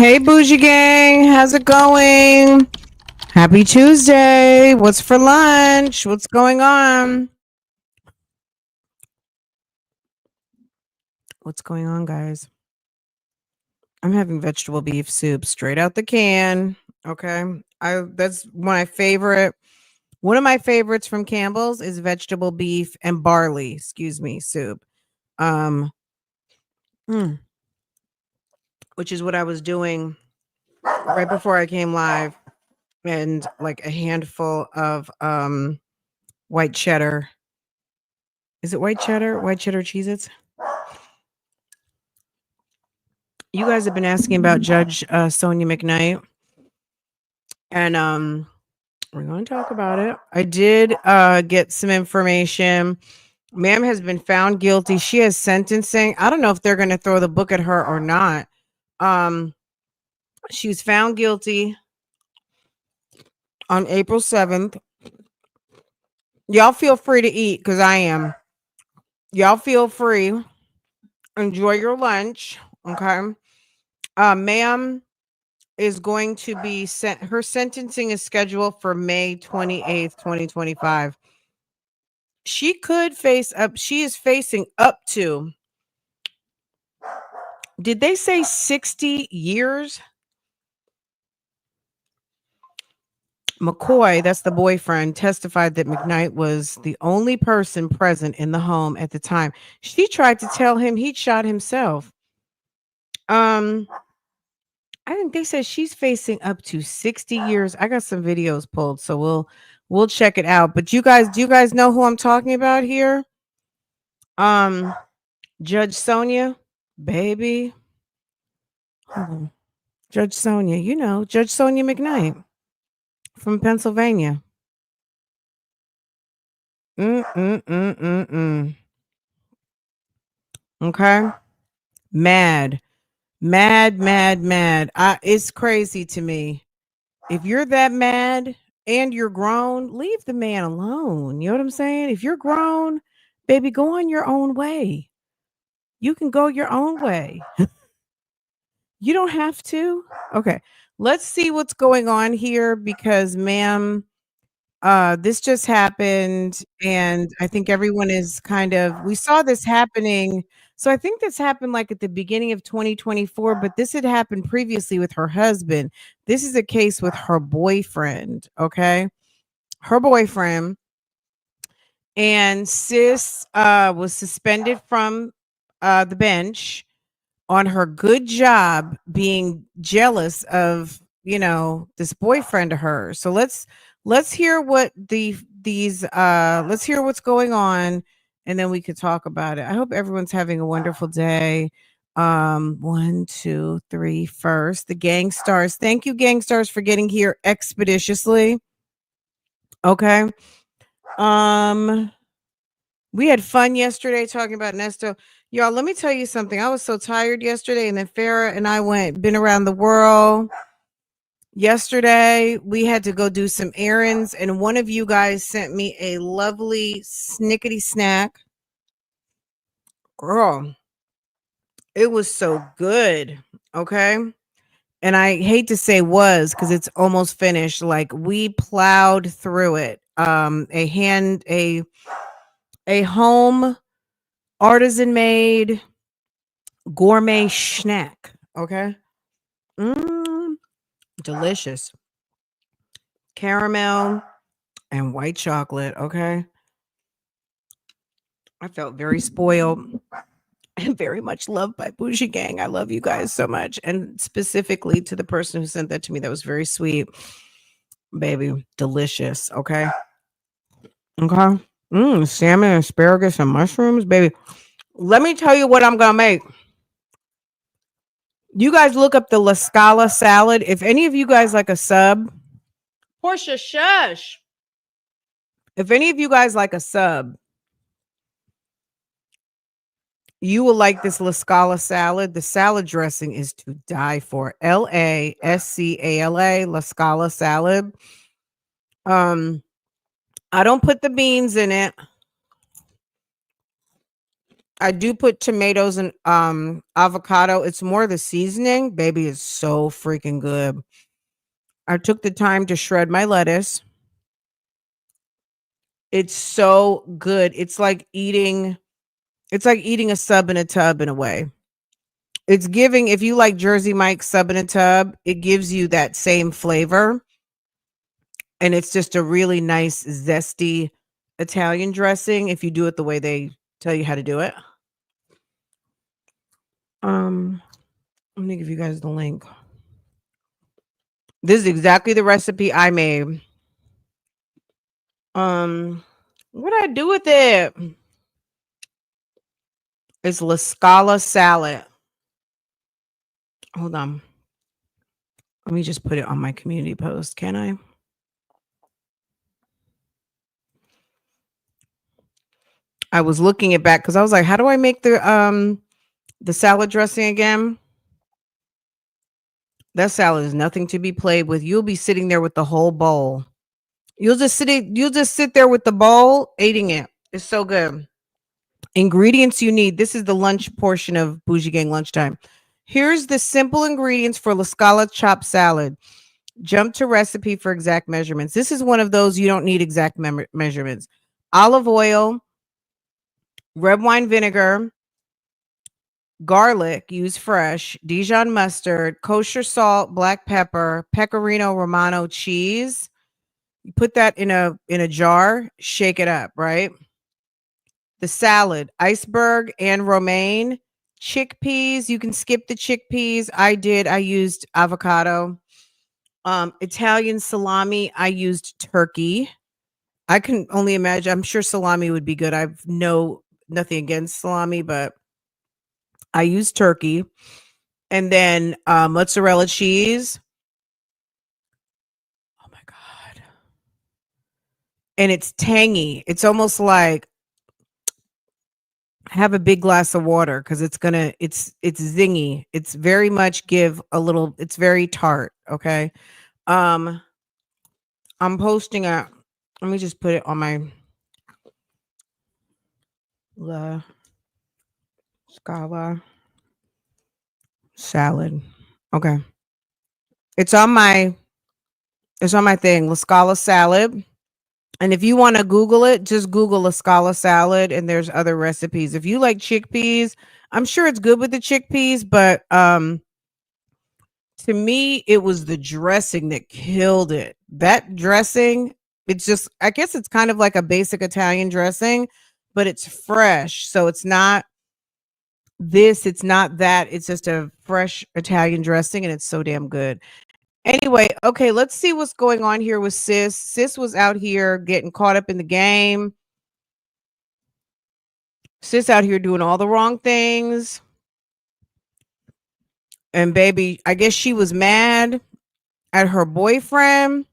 Hey, Bougie Gang, how's it going? Happy Tuesday. What's for lunch? What's going on? What's going on, guys? I'm having vegetable beef soup straight out the can. Okay. That's one of my favorites from Campbell's is vegetable beef and barley, soup. Um, mm, which is what I was doing right before I came live, and like a handful of white cheddar. Is it white cheddar? White cheddar Cheez-Its? You guys have been asking about Judge Sonya Mcknight, and we're going to talk about it. I did get some information. Ma'am has been found guilty. She has sentencing. I don't know if they're going to throw the book at her or not. She was found guilty on April 7th. Y'all feel free to eat because I am. Y'all feel free. Enjoy your lunch. Okay. Ma'am is going to be sent. Her sentencing is scheduled for May 28th, 2025. She could face up. She is facing up to, did they say 60 years? McCoy, that's the boyfriend, testified that Mcnite was the only person present in the home at the time. She tried to tell him he'd shot himself. I think they said she's facing up to 60 years. I got some videos pulled, so we'll check it out. But do you guys know who I'm talking about here? Judge Sonya, baby. Judge Sonya, Judge Sonya Mcknight from Pennsylvania. Okay. Mad. It's crazy to me. If you're that mad and you're grown, leave the man alone. You know what I'm saying? If you're grown, baby, go on your own way. You can go your own way. You don't have to. Okay. Let's see what's going on here because, ma'am, this just happened, and I think everyone is we saw this happening. So I think this happened like at the beginning of 2024, but this had happened previously with her husband. This is a case with her boyfriend, okay? Her boyfriend, and sis was suspended from the bench on her good job being jealous of, this boyfriend of hers. So let's hear what let's hear what's going on, and then we could talk about it. I hope everyone's having a wonderful day. 1, 2, 3 first. The gang stars. Thank you, gang stars, for getting here expeditiously. Okay. We had fun yesterday talking about Nesto. Y'all, let me tell you something. I was so tired yesterday, and then Farrah and I been around the world. Yesterday, we had to go do some errands, and one of you guys sent me a lovely snickety snack. Girl, it was so good. Okay. And I hate to say was because it's almost finished. Like, we plowed through it. A home artisan made gourmet snack. Okay. Delicious. Caramel and white chocolate. Okay. I felt very spoiled and very much loved by Bougie Gang. I love you guys so much. And specifically to the person who sent that to me, that was very sweet. Baby, delicious. Okay. Okay. Salmon, asparagus, and mushrooms, baby. Let me tell you what I'm gonna make. You guys look up the La Scala salad. If any of you guys like a sub, Portia, shush. If any of you guys like a sub, you will like this La Scala salad. The salad dressing is to die for. LASCALA, La Scala salad. I don't put the beans in it. I do put tomatoes and avocado. It's more the seasoning. Baby, is so freaking good. I took the time to shred my lettuce. It's so good. It's like eating a sub in a tub in a way. It's giving, if you like Jersey Mike's sub in a tub, it gives you that same flavor. And it's just a really nice, zesty Italian dressing if you do it the way they tell you how to do it. Let me give you guys the link. This is exactly the recipe I made. What did I do with it? It's La Scala salad. Hold on. Let me just put it on my community post, can I? I was looking it back because I was like, how do I make the salad dressing again? That salad is nothing to be played with. You'll be sitting there with the whole bowl. You'll just sit there with the bowl eating it. It's so good. Ingredients you need. This is the lunch portion of Bougie Gang Lunchtime. Here's the simple ingredients for La Scala chopped salad. Jump to recipe for exact measurements. This is one of those you don't need exact measurements. Olive oil, red wine vinegar, garlic, use fresh, Dijon mustard, kosher salt, black pepper, pecorino romano cheese. You put that in a jar, shake it up, right? The salad, iceberg and romaine, chickpeas. You can skip the chickpeas. I used avocado. Italian salami, I used turkey. I can only imagine. I'm sure salami would be good. I've nothing against salami, but I used turkey. And then mozzarella cheese. Oh my God. And it's tangy. It's almost like have a big glass of water because it's zingy. It's very much it's very tart. Okay. I'm posting let me just put it on my La Scala salad. Okay. It's on my thing, La Scala salad. And if you want to Google it, just Google La Scala salad and there's other recipes. If you like chickpeas, I'm sure it's good with the chickpeas, but to me, it was the dressing that killed it. That dressing, it's just, I guess it's kind of like a basic Italian dressing, but it's fresh. So it's not it's not that. It's just a fresh Italian dressing and it's so damn good. Anyway, okay, let's see what's going on here with Sis. Sis was out here getting caught up in the game. Sis out here doing all the wrong things. And baby, I guess she was mad at her boyfriend.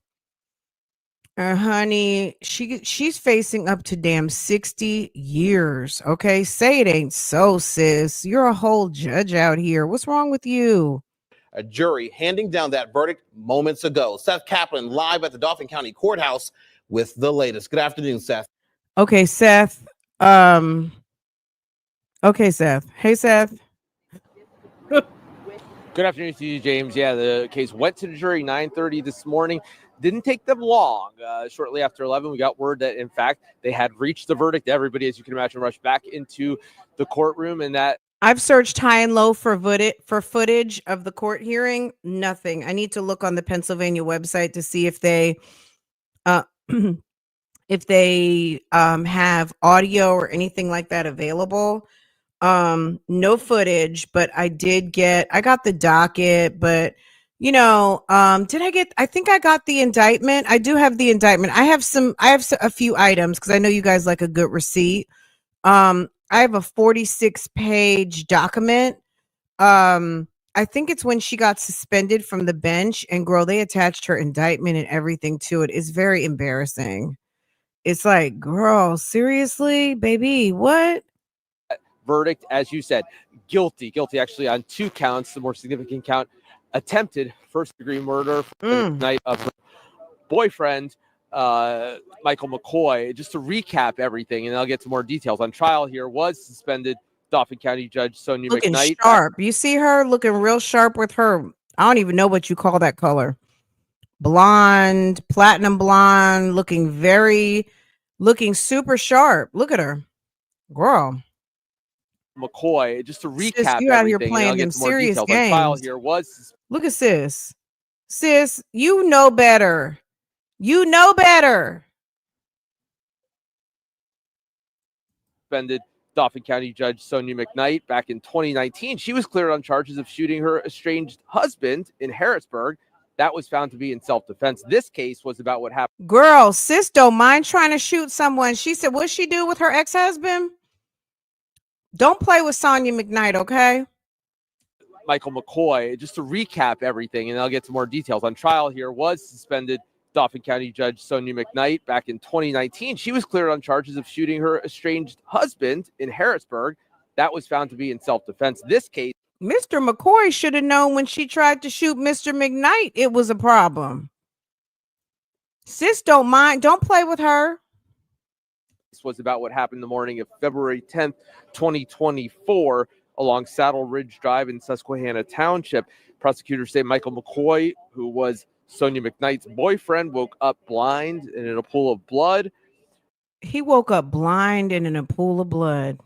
Honey, she's facing up to damn 60 years. Okay, say it ain't so, sis. You're a whole judge out here. What's wrong with you? A jury handing down that verdict moments ago. Seth Kaplan live at the Dauphin County Courthouse with the latest. Good afternoon, Seth. Okay, Seth. Okay, Seth. Hey, Seth. Good afternoon to you, James. Yeah, the case went to the jury 9:30 this morning. Didn't take them long. Shortly after 11, we got word that, in fact, they had reached the verdict. Everybody, as you can imagine, rushed back into the courtroom, and that I've searched high and low for footage of the court hearing. Nothing. I need to look on the Pennsylvania website to see if they have audio or anything like that available. No footage, but I got the docket, but I think I got the indictment. I do have the indictment. I have a few items because I know you guys like a good receipt. I have a 46-page document. I think it's when she got suspended from the bench, and girl, they attached her indictment and everything to it. It's very embarrassing. It's like, girl, seriously, baby, what? verdict, as you said, guilty actually on 2 counts. The more significant count, attempted first-degree murder for the night of her boyfriend, Michael McCoy. Just to recap everything, and I'll get to more details. On trial here, was suspended Dauphin County Judge Sonya Looking Mcknight. sharp. You see her looking real sharp with her. I don't even know what you call that color. Blonde, platinum blonde, looking super sharp. Look at her. Girl. McCoy, just to Sis, recap you out here everything, and I'll playing them get some more serious details on trial games. here, was Look at sis. Sis, you know better. You know better. suspended Dauphin County Judge Sonya Mcknight back in 2019. She was cleared on charges of shooting her estranged husband in Harrisburg. That was found to be in self-defense. This case was about what happened. Girl, sis don't mind trying to shoot someone. She said, what'd she do with her ex-husband? Don't play with Sonya Mcknight, okay? Michael McCoy, just to recap everything, and I'll get some more details on trial here, was suspended Dauphin County Judge Sonya Mcknight back in 2019. She was cleared on charges of shooting her estranged husband in Harrisburg. That was found to be in self-defense. This case, Mr. McCoy should have known when she tried to shoot Mr. Mcknight it was a problem. Sis don't mind. Don't play with her. this was about what happened the morning of February 10th, 2024, along Saddle Ridge Drive in Susquehanna Township. Prosecutors say Michael McCoy, who was Sonya Mcknight's boyfriend, woke up blind and in a pool of blood. He woke up blind and in a pool of blood.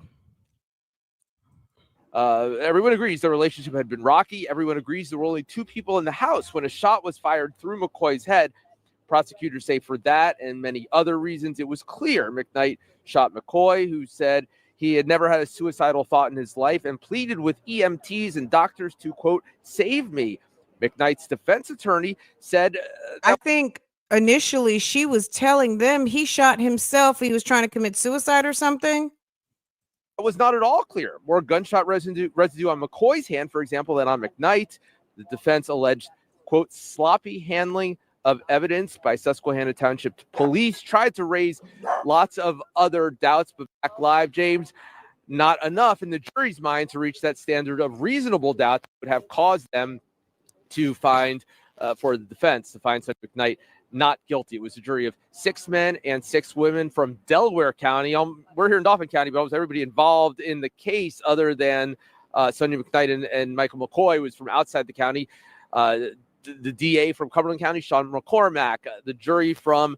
Everyone agrees the relationship had been rocky. Everyone agrees there were only two people in the house when a shot was fired through McCoy's head. Prosecutors say for that and many other reasons, it was clear Mcnite shot McCoy, who said he had never had a suicidal thought in his life and pleaded with EMTs and doctors to, quote, save me. Mcnight's defense attorney said, I think initially she was telling them he shot himself. He was trying to commit suicide or something. It was not at all clear. More gunshot residue on McCoy's hand, for example, than on Mcnite. The defense alleged, quote, sloppy handling of evidence by Susquehanna Township police. Tried to raise lots of other doubts, but back live, James, not enough in the jury's mind to reach that standard of reasonable doubt that would have caused them to find, for the defense, to find Sonya Mcknight not guilty. It was a jury of 6 men and 6 women from Delaware County. We're here in Dauphin County, but almost everybody involved in the case other than Sonya Mcknight and Michael McCoy was from outside the county. The DA from Cumberland County, Sean McCormack, the jury from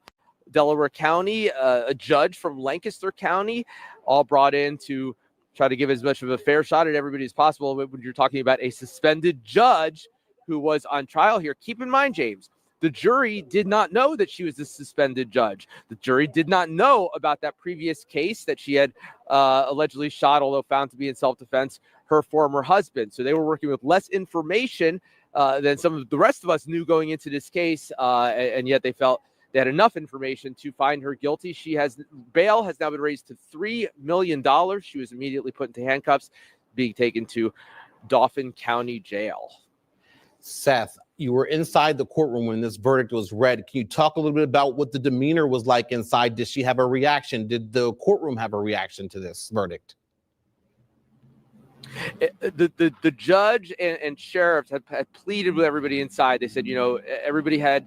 Delaware County, a judge from Lancaster County, all brought in to try to give as much of a fair shot at everybody as possible. When you're talking about a suspended judge who was on trial here, keep in mind, James, the jury did not know that she was a suspended judge. The jury did not know about that previous case that she had allegedly shot, although found to be in self-defense, her former husband. So they were working with less information than some of the rest of us knew going into this case, and yet they felt they had enough information to find her guilty. Bail has now been raised to $3 million. She was immediately put into handcuffs, being taken to Dauphin County Jail. Seth, you were inside the courtroom when this verdict was read. Can you talk a little bit about what the demeanor was like inside? Did she have a reaction? Did the courtroom have a reaction to this verdict? The judge and sheriffs had pleaded with everybody inside. They said, everybody had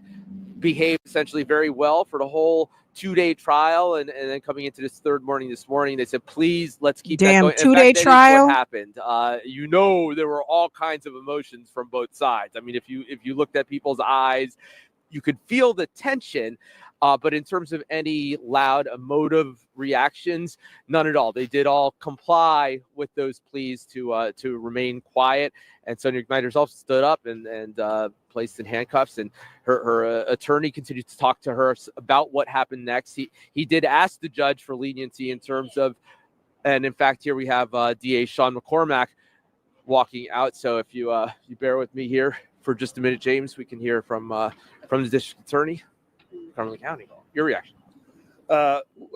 behaved essentially very well for the whole 2-day trial, and then coming into this third morning this morning, they said, please, let's keep that going. 2-day trial. What happened? There were all kinds of emotions from both sides. I mean, if you looked at people's eyes, you could feel the tension. But in terms of any loud emotive reactions, none at all. They did all comply with those pleas to remain quiet. And Sonya Mcknight herself stood up and placed in handcuffs. And her attorney continued to talk to her about what happened next. He did ask the judge for leniency in terms of, and in fact, here we have DA Sean McCormack walking out. So if you bear with me here for just a minute, James, we can hear from the district attorney. Cumberland County. Your reaction?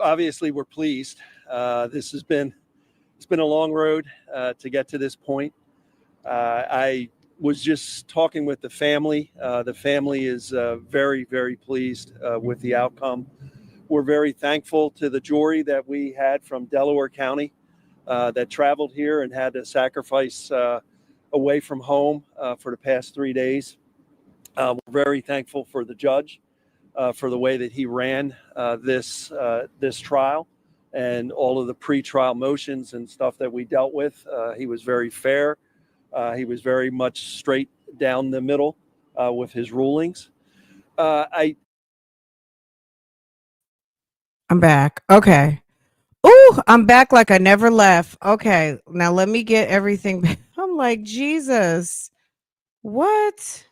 Obviously, we're pleased. It's been a long road to get to this point. I was just talking with the family. The family is very, very pleased with the outcome. We're very thankful to the jury that we had from Delaware County that traveled here and had to sacrifice away from home for the past 3 days. We're very thankful for the judge. For the way that he ran this trial. and all of the pretrial motions and stuff that we dealt with. He was very fair. He was very much straight down the middle with his rulings. I'm back. Okay. Ooh, I'm back like I never left. Okay. Now let me get everything back. I'm like, Jesus. What?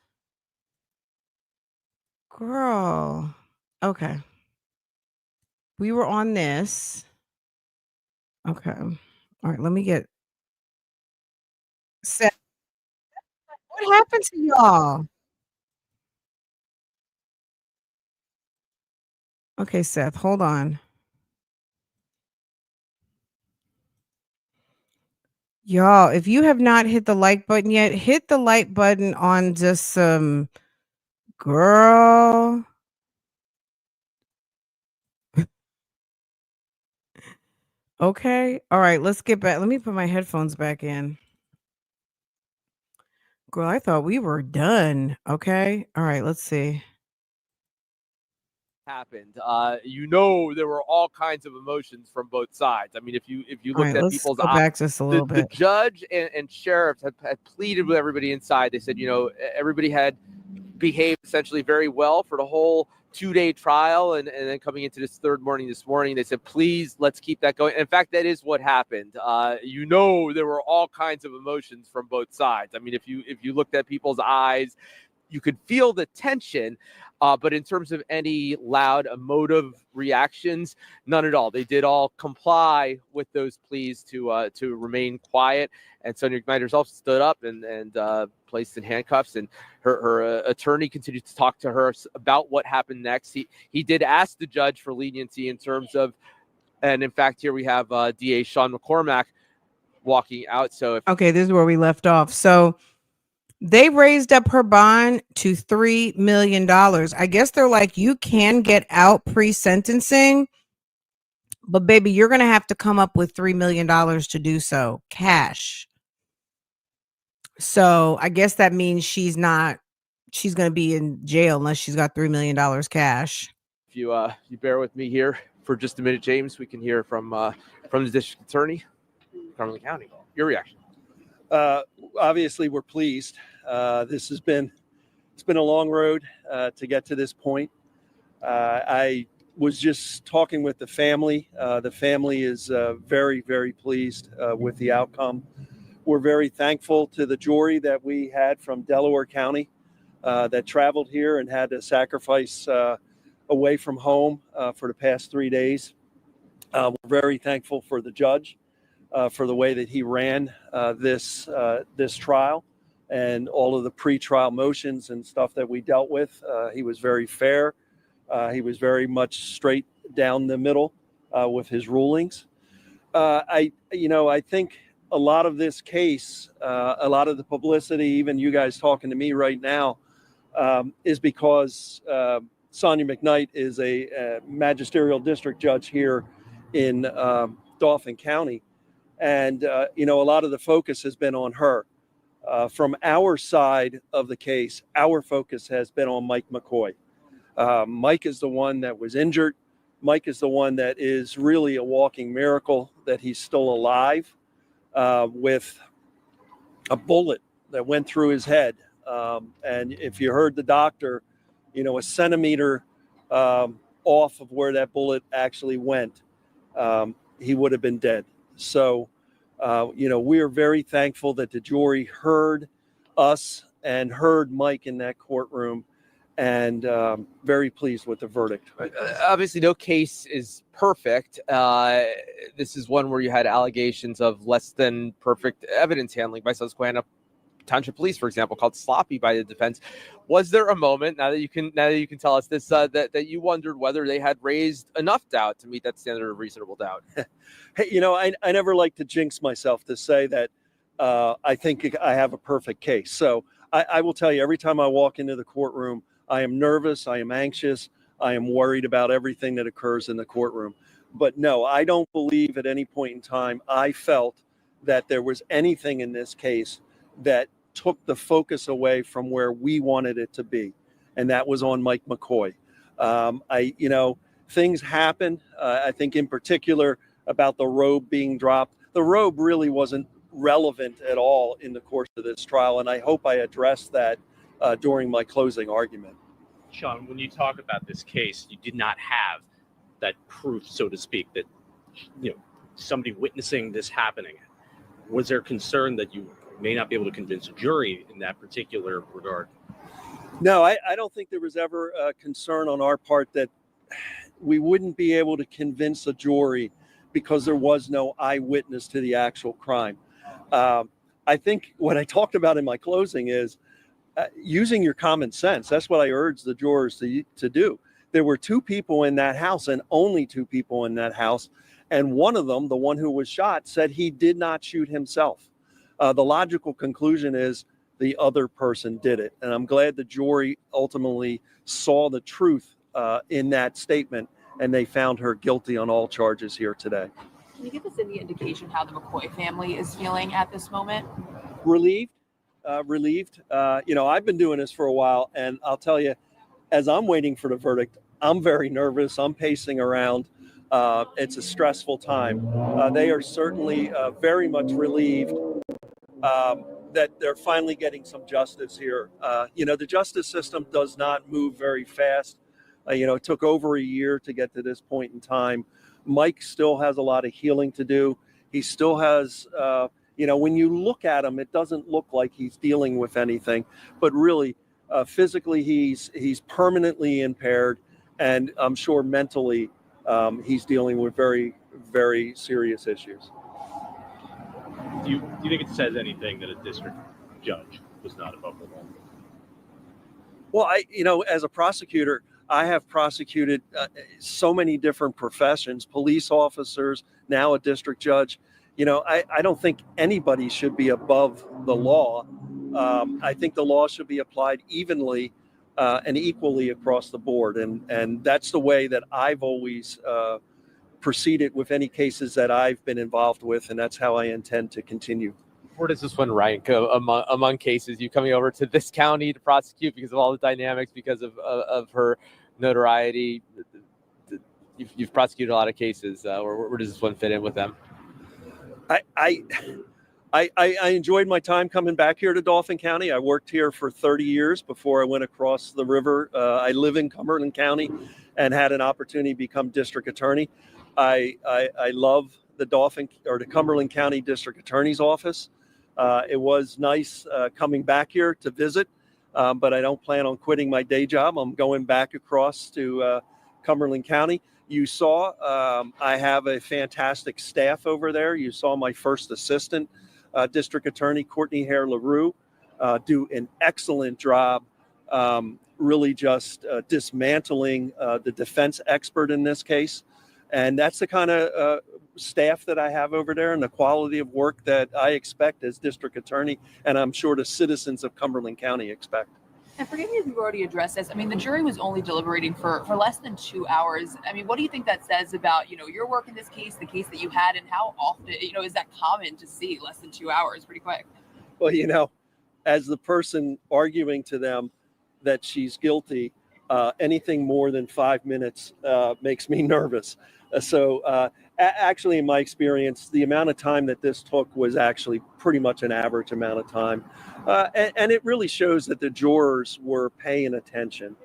Girl. Okay. We were on this. Okay. All right. Let me get set. What happened to y'all? Okay, Seth, hold on. Y'all, if you have not hit the like button yet, hit the like button on just some girl. Okay. All right, let's get back. Let me put my headphones back in. Girl, I thought we were done. Okay. All right, let's see. Happened. There were all kinds of emotions from both sides. I mean, if you All looked right, at let's people's go eyes, back just a little the bit. judge and sheriffs had pleaded with everybody inside. They said, everybody had behaved essentially very well for the whole 2-day trial, and then coming into this third morning this morning, they said, please, let's keep that going. In fact, that is what happened. There were all kinds of emotions from both sides. I mean, if you looked at people's eyes, you could feel the tension, but in terms of any loud emotive reactions, none at all. They did all comply with those pleas to remain quiet. And Sonya Mcknight herself stood up and placed in handcuffs, and her attorney continued to talk to her about what happened next. He did ask the judge for leniency in terms of, and in fact, here we have DA Sean McCormack walking out. So Okay, this is where we left off. So they raised up her bond to $3 million. I guess they're like, you can get out pre-sentencing, but baby, you're going to have to come up with $3 million to do so, cash. So I guess that means she's going to be in jail unless she's got $3 million cash. if you bear with me here for just a minute, James, we can hear from the district attorney, Dauphin County. Your reaction? Obviously, we're pleased. It's been a long road to get to this point. I was just talking with the family. The family is very, very pleased with the outcome. We're very thankful to the jury that we had from Delaware County that traveled here and had to sacrifice away from home for the past 3 days. We're very thankful for the judge for the way that he ran this trial and all of the pretrial motions and stuff that we dealt with. He was very fair. He was very much straight down the middle with his rulings. I think a lot of this case, a lot of the publicity, even you guys talking to me right now, is because Sonya Mcknight is a magisterial district judge here in Dauphin County. And, a lot of the focus has been on her. From our side of the case, our focus has been on Mike McCoy. Mike is the one that was injured. Mike is the one that is really a walking miracle that he's still alive with a bullet that went through his head. And if you heard the doctor, a centimeter off of where that bullet actually went, he would have been dead. So, we are very thankful that the jury heard us and heard Mike in that courtroom, and very pleased with the verdict. Obviously, no case is perfect. This is one where you had allegations of less than perfect evidence handling by Susquehanna Township Police, for example, called sloppy by the defense. Was there a moment, now that you can tell us this, that you wondered whether they had raised enough doubt to meet that standard of reasonable doubt? Hey, I never like to jinx myself to say that I think I have a perfect case. So I will tell you, every time I walk into the courtroom, I am nervous, I am anxious, I am worried about everything that occurs in the courtroom. But no, I don't believe at any point in time I felt that there was anything in this case that took the focus away from where we wanted it to be, and that was on Mike McCoy. Things happen. I think in particular, about the robe being dropped. The robe really wasn't relevant at all in the course of this trial, and I hope I addressed that during my closing argument. Sean, when you talk about this case, you did not have that proof, so to speak, that somebody witnessing this happening. Was there concern that you may not be able to convince a jury in that particular regard? No, I don't think there was ever a concern on our part that we wouldn't be able to convince a jury because there was no eyewitness to the actual crime. I think what I talked about in my closing is using your common sense. That's what I urge the jurors to do. There were two people in that house, and only two people in that house. And one of them, the one who was shot, said he did not shoot himself. The logical conclusion is the other person did it. And I'm glad the jury ultimately saw the truth in that statement, and they found her guilty on all charges here today. Can you give us any indication how the McCoy family is feeling at this moment? Relieved. I've been doing this for a while, and I'll tell you, as I'm waiting for the verdict, I'm very nervous. I'm pacing around. It's a stressful time. They are certainly very much relieved that they're finally getting some justice here. The justice system does not move very fast. It took over a year to get to this point in time. Mike still has a lot of healing to do. He still has, when you look at him, it doesn't look like he's dealing with anything, but really physically he's permanently impaired, and I'm sure mentally he's dealing with very, very serious issues. Do you think it says anything that a district judge was not above the law? Well, as a prosecutor, I have prosecuted so many different professions, police officers, now a district judge. I don't think anybody should be above the law. I think the law should be applied evenly and equally across the board. And that's the way that I've always proceeded with any cases that I've been involved with. And that's how I intend to continue. Where does this one rank among cases? You coming over to this county to prosecute because of all the dynamics, because of her notoriety? You've prosecuted a lot of cases. Where does this one fit in with them? I enjoyed my time coming back here to Dauphin County. I worked here for 30 years before I went across the river. I live in Cumberland County and had an opportunity to become district attorney. I love the Cumberland County District Attorney's Office. It was nice coming back here to visit, but I don't plan on quitting my day job. I'm going back across to Cumberland County. You saw I have a fantastic staff over there. You saw my first assistant, District Attorney Courtney Hare LaRue, do an excellent job, really just dismantling the defense expert in this case. And that's the kind of staff that I have over there and the quality of work that I expect as district attorney, and I'm sure the citizens of Cumberland County expect. And forgive me if you've already addressed this. I mean, the jury was only deliberating for less than 2 hours. I mean, what do you think that says about, your work in this case, the case that you had, and how often, is that common to see less than 2 hours pretty quick? Well, as the person arguing to them that she's guilty, anything more than 5 minutes makes me nervous. Actually, in my experience, the amount of time that this took was actually pretty much an average amount of time. And it really shows that the jurors were paying attention.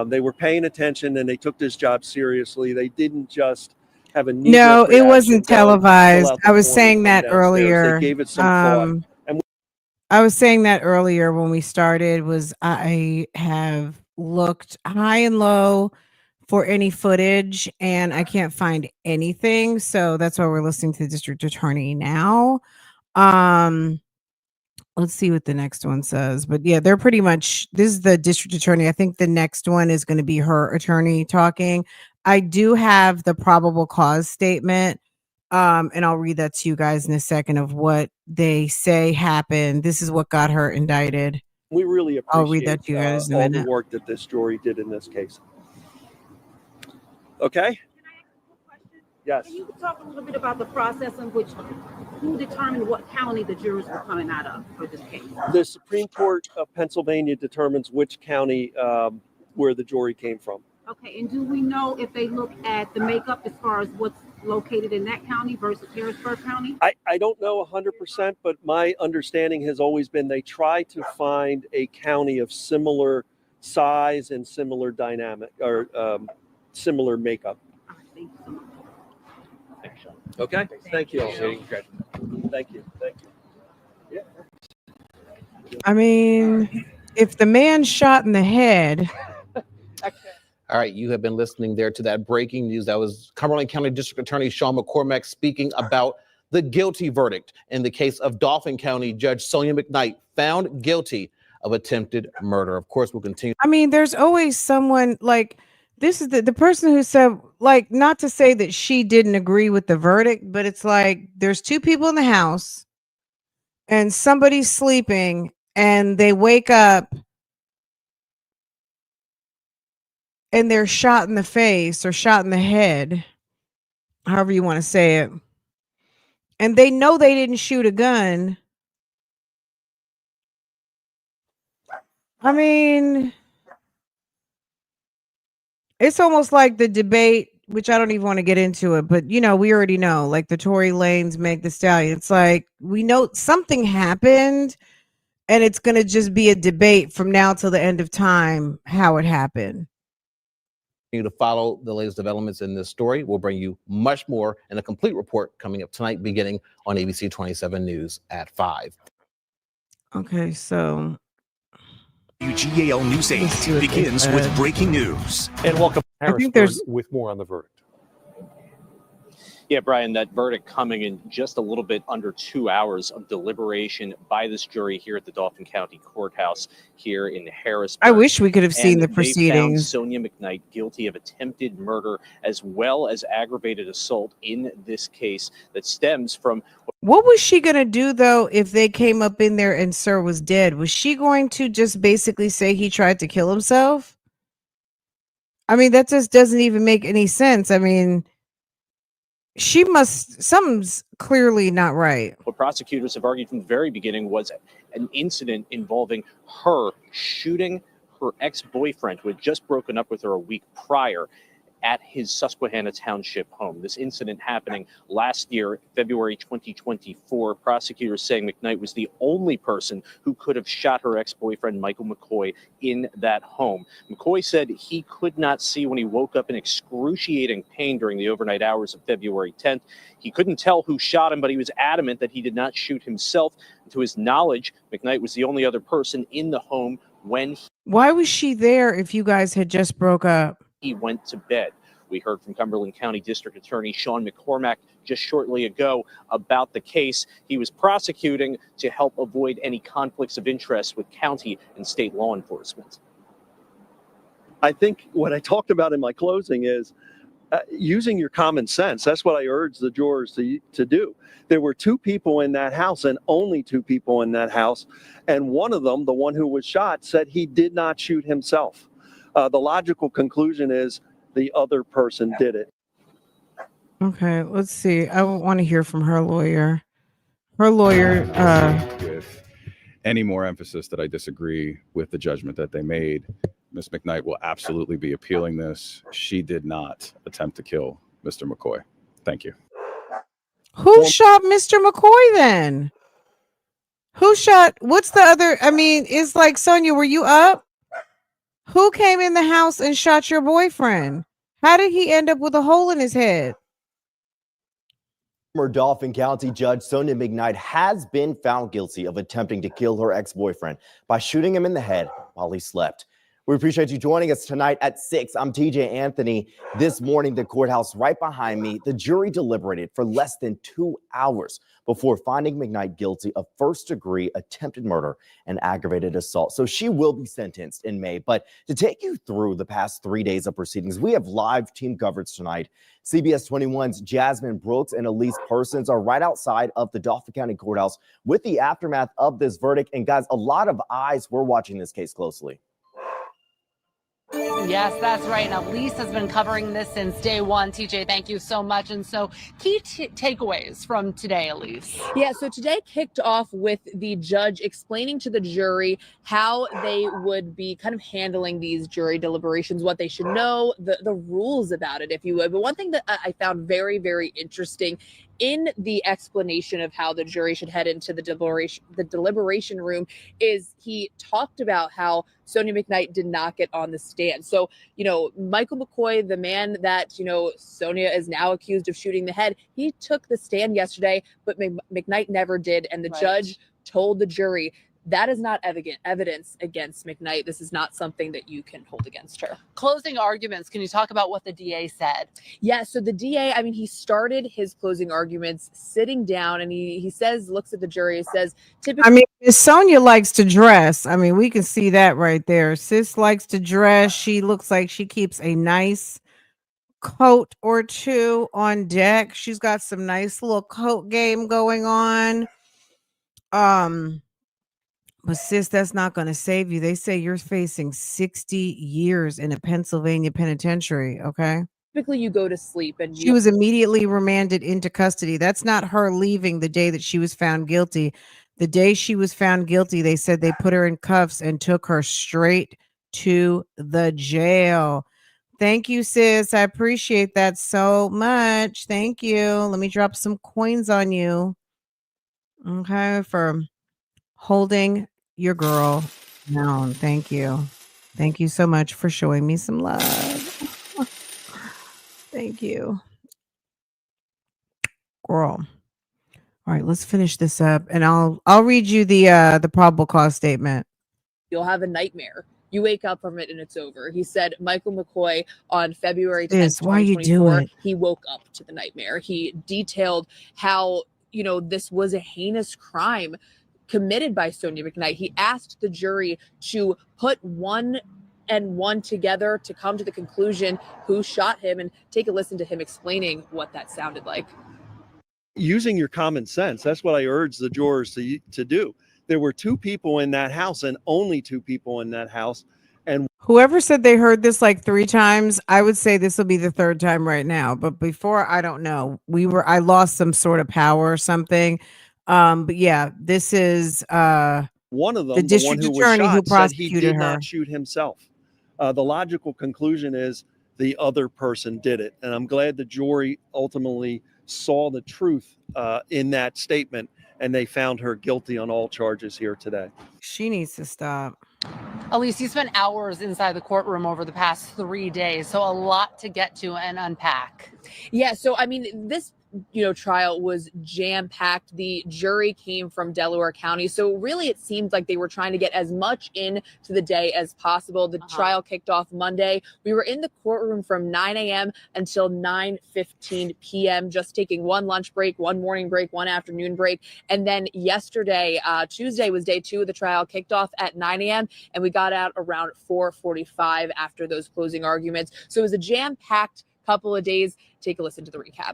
They were paying attention, and they took this job seriously. They didn't just have a No, it wasn't televised. I was saying that earlier. They gave it some thought. I was saying that earlier when we started. I have looked high and low for any footage, and I can't find anything. So that's why we're listening to the district attorney now. Let's see what the next one says. But yeah, they're pretty much, this is the district attorney. I think the next one is going to be her attorney talking. I do have the probable cause statement. And I'll read that to you guys in a second of what they say happened. This is what got her indicted. We really appreciate I'll read that to you guys in a minute. All the work that this jury did in this case. Okay? Can I ask a question? Yes. Can you talk a little bit about the process in which, who determined what county the jurors were coming out of for this case? The Supreme Court of Pennsylvania determines which county where the jury came from. Okay, and do we know if they look at the makeup as far as what's located in that county versus Harrisburg County? I don't know 100%, but my understanding has always been they try to find a county of similar size and similar dynamic or similar makeup. All right, thank you so much. Thanks, Sean. Okay, thank you. Thank you. Thank you. I mean, if the man shot in the head, All right, you have been listening there to that breaking news. That was Cumberland County District Attorney Sean McCormack speaking about the guilty verdict in the case of Dauphin County Judge Sonya Mcknight found guilty of attempted murder. Of course, we'll continue. I mean, there's always someone like this is the person who said, like, not to say that she didn't agree with the verdict, but it's like there's two people in the house and somebody's sleeping and they wake up and they're shot in the face or shot in the head, however you want to say it. And they know they didn't shoot a gun. I mean, it's almost like the debate, which I don't even want to get into it, but we already know, like the Tory Lanez, Meg Thee Stallion. It's like we know something happened, and it's going to just be a debate from now till the end of time how it happened. To follow the latest developments in this story. We'll bring you much more and a complete report coming up tonight, beginning on ABC 27 News at 5. Okay, so WGAL News 8 begins with breaking news. And welcome I think Harrisburg there's with more on the verdict. Yeah, Brian, that verdict coming in just a little bit under 2 hours of deliberation by this jury here at the Dauphin County Courthouse here in Harrisburg. I wish we could have seen the They found proceedings. Sonya Mcknight guilty of attempted murder as well as aggravated assault in this case that stems from. What was she going to do, though, if they came up in there and Sir was dead? Was she going to just basically say he tried to kill himself? I mean, that just doesn't even make any sense. I mean, something's clearly not right. What prosecutors have argued from the very beginning was an incident involving her shooting her ex-boyfriend who had just broken up with her a week prior at his Susquehanna Township home. This incident happening last year, February 2024. Prosecutors saying Mcknight was the only person who could have shot her ex-boyfriend, Michael McCoy, in that home. McCoy said he could not see when he woke up in excruciating pain during the overnight hours of February 10th. He couldn't tell who shot him, but he was adamant that he did not shoot himself. To his knowledge, Mcknight was the only other person in the home when Why was she there if you guys had just broke up? he went to bed. We heard from Cumberland County District Attorney Sean McCormack just shortly ago about the case he was prosecuting to help avoid any conflicts of interest with county and state law enforcement. I think what I talked about in my closing is using your common sense. That's what I urge the jurors to do. There were two people in that house and only two people in that house. And one of them, the one who was shot, said he did not shoot himself. The logical conclusion is the other person did it. Okay, let's see. I want to hear from her lawyer. Her lawyer. With any more emphasis that I disagree with the judgment that they made, Ms. Mcknight will absolutely be appealing this. She did not attempt to kill Mr. McCoy. Thank you. Who shot Mr. McCoy then? Who shot? What's the other? I mean, it's like, Sonya, were you up? Who came in the house and shot your boyfriend? How did he end up with a hole in his head? Former Dauphin County Judge Sonya Mcknight has been found guilty of attempting to kill her ex-boyfriend by shooting him in the head while he slept. We appreciate you joining us tonight at 6. I'm TJ Anthony. This morning, the courthouse right behind me, the jury deliberated for less than 2 hours before finding Mcknight guilty of first-degree attempted murder and aggravated assault. So she will be sentenced in May. But to take you through the past 3 days of proceedings, we have live team coverage tonight. CBS 21's Jasmine Brooks and Elise Persons are right outside of the Dauphin County Courthouse with the aftermath of this verdict. And guys, a lot of eyes were watching this case closely. Yes, that's right. Now, Elise has been covering this since day one. TJ, thank you so much. And so, key takeaways from today, Elise. Yeah, so today kicked off with the judge explaining to the jury how they would be kind of handling these jury deliberations, what they should know, the rules about it, if you would. But one thing that I found very, very interesting in the explanation of how the jury should head into the deliberation room is he talked about how Sonya Mcknight did not get on the stand. So, Michael McCoy, the man that, Sonya is now accused of shooting the head, he took the stand yesterday, but Mcknight never did. And the judge told the jury that is not evidence against Mcknight. This is not something that you can hold against her. Closing arguments. Can you talk about what the DA said? Yeah, so the DA, he started his closing arguments sitting down, and he says, looks at the jury, says, typically. Miss Sonya likes to dress. We can see that right there. Sis likes to dress. She looks like she keeps a nice coat or two on deck. She's got some nice little coat game going on. But sis, that's not going to save you. They say you're facing 60 years in a Pennsylvania penitentiary, okay? Typically you go to sleep and she was immediately remanded into custody. That's not her leaving the day that she was found guilty. The day she was found guilty, they said they put her in cuffs and took her straight to the jail. Thank you, sis. I appreciate that so much. Thank you. Let me drop some coins on you. Okay, for holding your girl down. Thank you. Thank you so much for showing me some love. Thank you. Girl. All right, let's finish this up and I'll read you the probable cause statement. You'll have a nightmare. You wake up from it and it's over. He said Michael McCoy on February 10th, 2024, he woke up to the nightmare. He detailed how, this was a heinous crime committed by Sonya Mcknight. He asked the jury to put one and one together to come to the conclusion who shot him, and take a listen to him explaining what that sounded like. Using your common sense, that's what I urge the jurors to do. There were two people in that house and only two people in that house. And whoever said they heard this like 3 times, I would say this will be the 3rd time right now. But before, I don't know. I lost some sort of power or something. But yeah, this is one of them, the district attorney who prosecuted he did her. not shoot himself. The logical conclusion is the other person did it. And I'm glad the jury ultimately saw the truth in that statement, and they found her guilty on all charges here today. She needs to stop. Elise, you spent hours inside the courtroom over the past 3 days, so a lot to get to and unpack. Yeah, so this trial was jam-packed. The jury came from Delaware County, so really it seemed like they were trying to get as much into the day as possible. The trial kicked off Monday. We were in the courtroom from 9 a.m. until 9:15 p.m., just taking one lunch break, one morning break, one afternoon break. And then yesterday, Tuesday, was day 2 of the trial, kicked off at 9 a.m., and we got out around 4:45 after those closing arguments. So it was a jam-packed couple of days. Take a listen to the recap.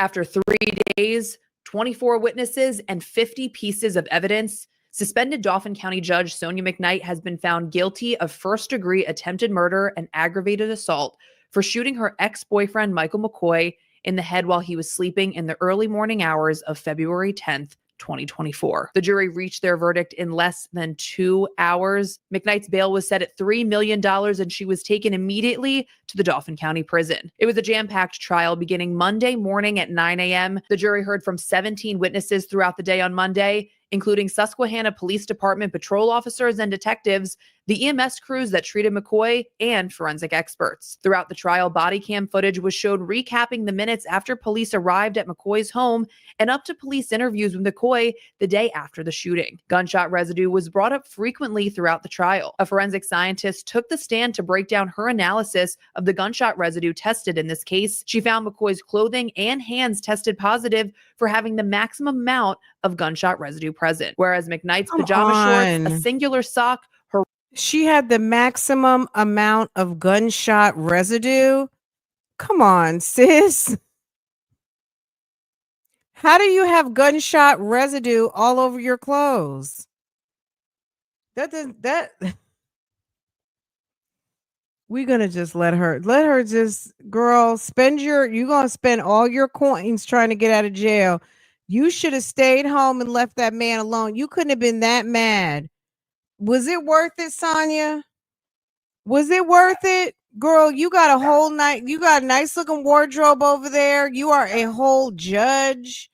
After 3 days, 24 witnesses, and 50 pieces of evidence, suspended Dauphin County Judge Sonya Mcknight has been found guilty of first-degree attempted murder and aggravated assault for shooting her ex-boyfriend Michael McCoy in the head while he was sleeping in the early morning hours of February 10th, 2024. The jury reached their verdict in less than 2 hours. Mcknight's bail was set at $3 million, and she was taken immediately to the Dauphin County prison. It was a jam-packed trial beginning Monday morning at 9 a.m. The jury heard from 17 witnesses throughout the day on Monday, including Susquehanna Police Department patrol officers and detectives, the EMS crews that treated McCoy, and forensic experts. Throughout the trial, body cam footage was showed recapping the minutes after police arrived at McCoy's home and up to police interviews with McCoy the day after the shooting. Gunshot residue was brought up frequently throughout the trial. A forensic scientist took the stand to break down her analysis of the gunshot residue tested in this case. She found McCoy's clothing and hands tested positive for having the maximum amount of gunshot residue present, whereas Mcknight's pajama shorts, a singular sock, she had the maximum amount of gunshot residue. Come on, sis. How do you have gunshot residue all over your clothes? That we're gonna just let her just, girl, you're gonna spend all your coins trying to get out of jail. You should have stayed home and left that man alone. You couldn't have been that mad. Was it worth it, Sonya? Was it worth it? Girl, you got a whole night. You got a nice looking wardrobe over there. You are a whole judge.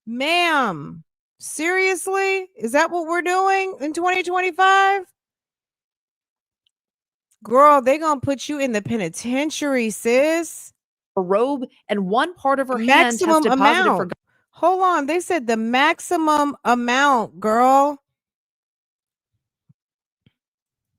Ma'am, seriously? Is that what we're doing in 2025? Girl, they gonna put you in the penitentiary, sis. A robe and one part of her hand Maximum tested positive for amount. Hold on, they said the maximum amount, girl.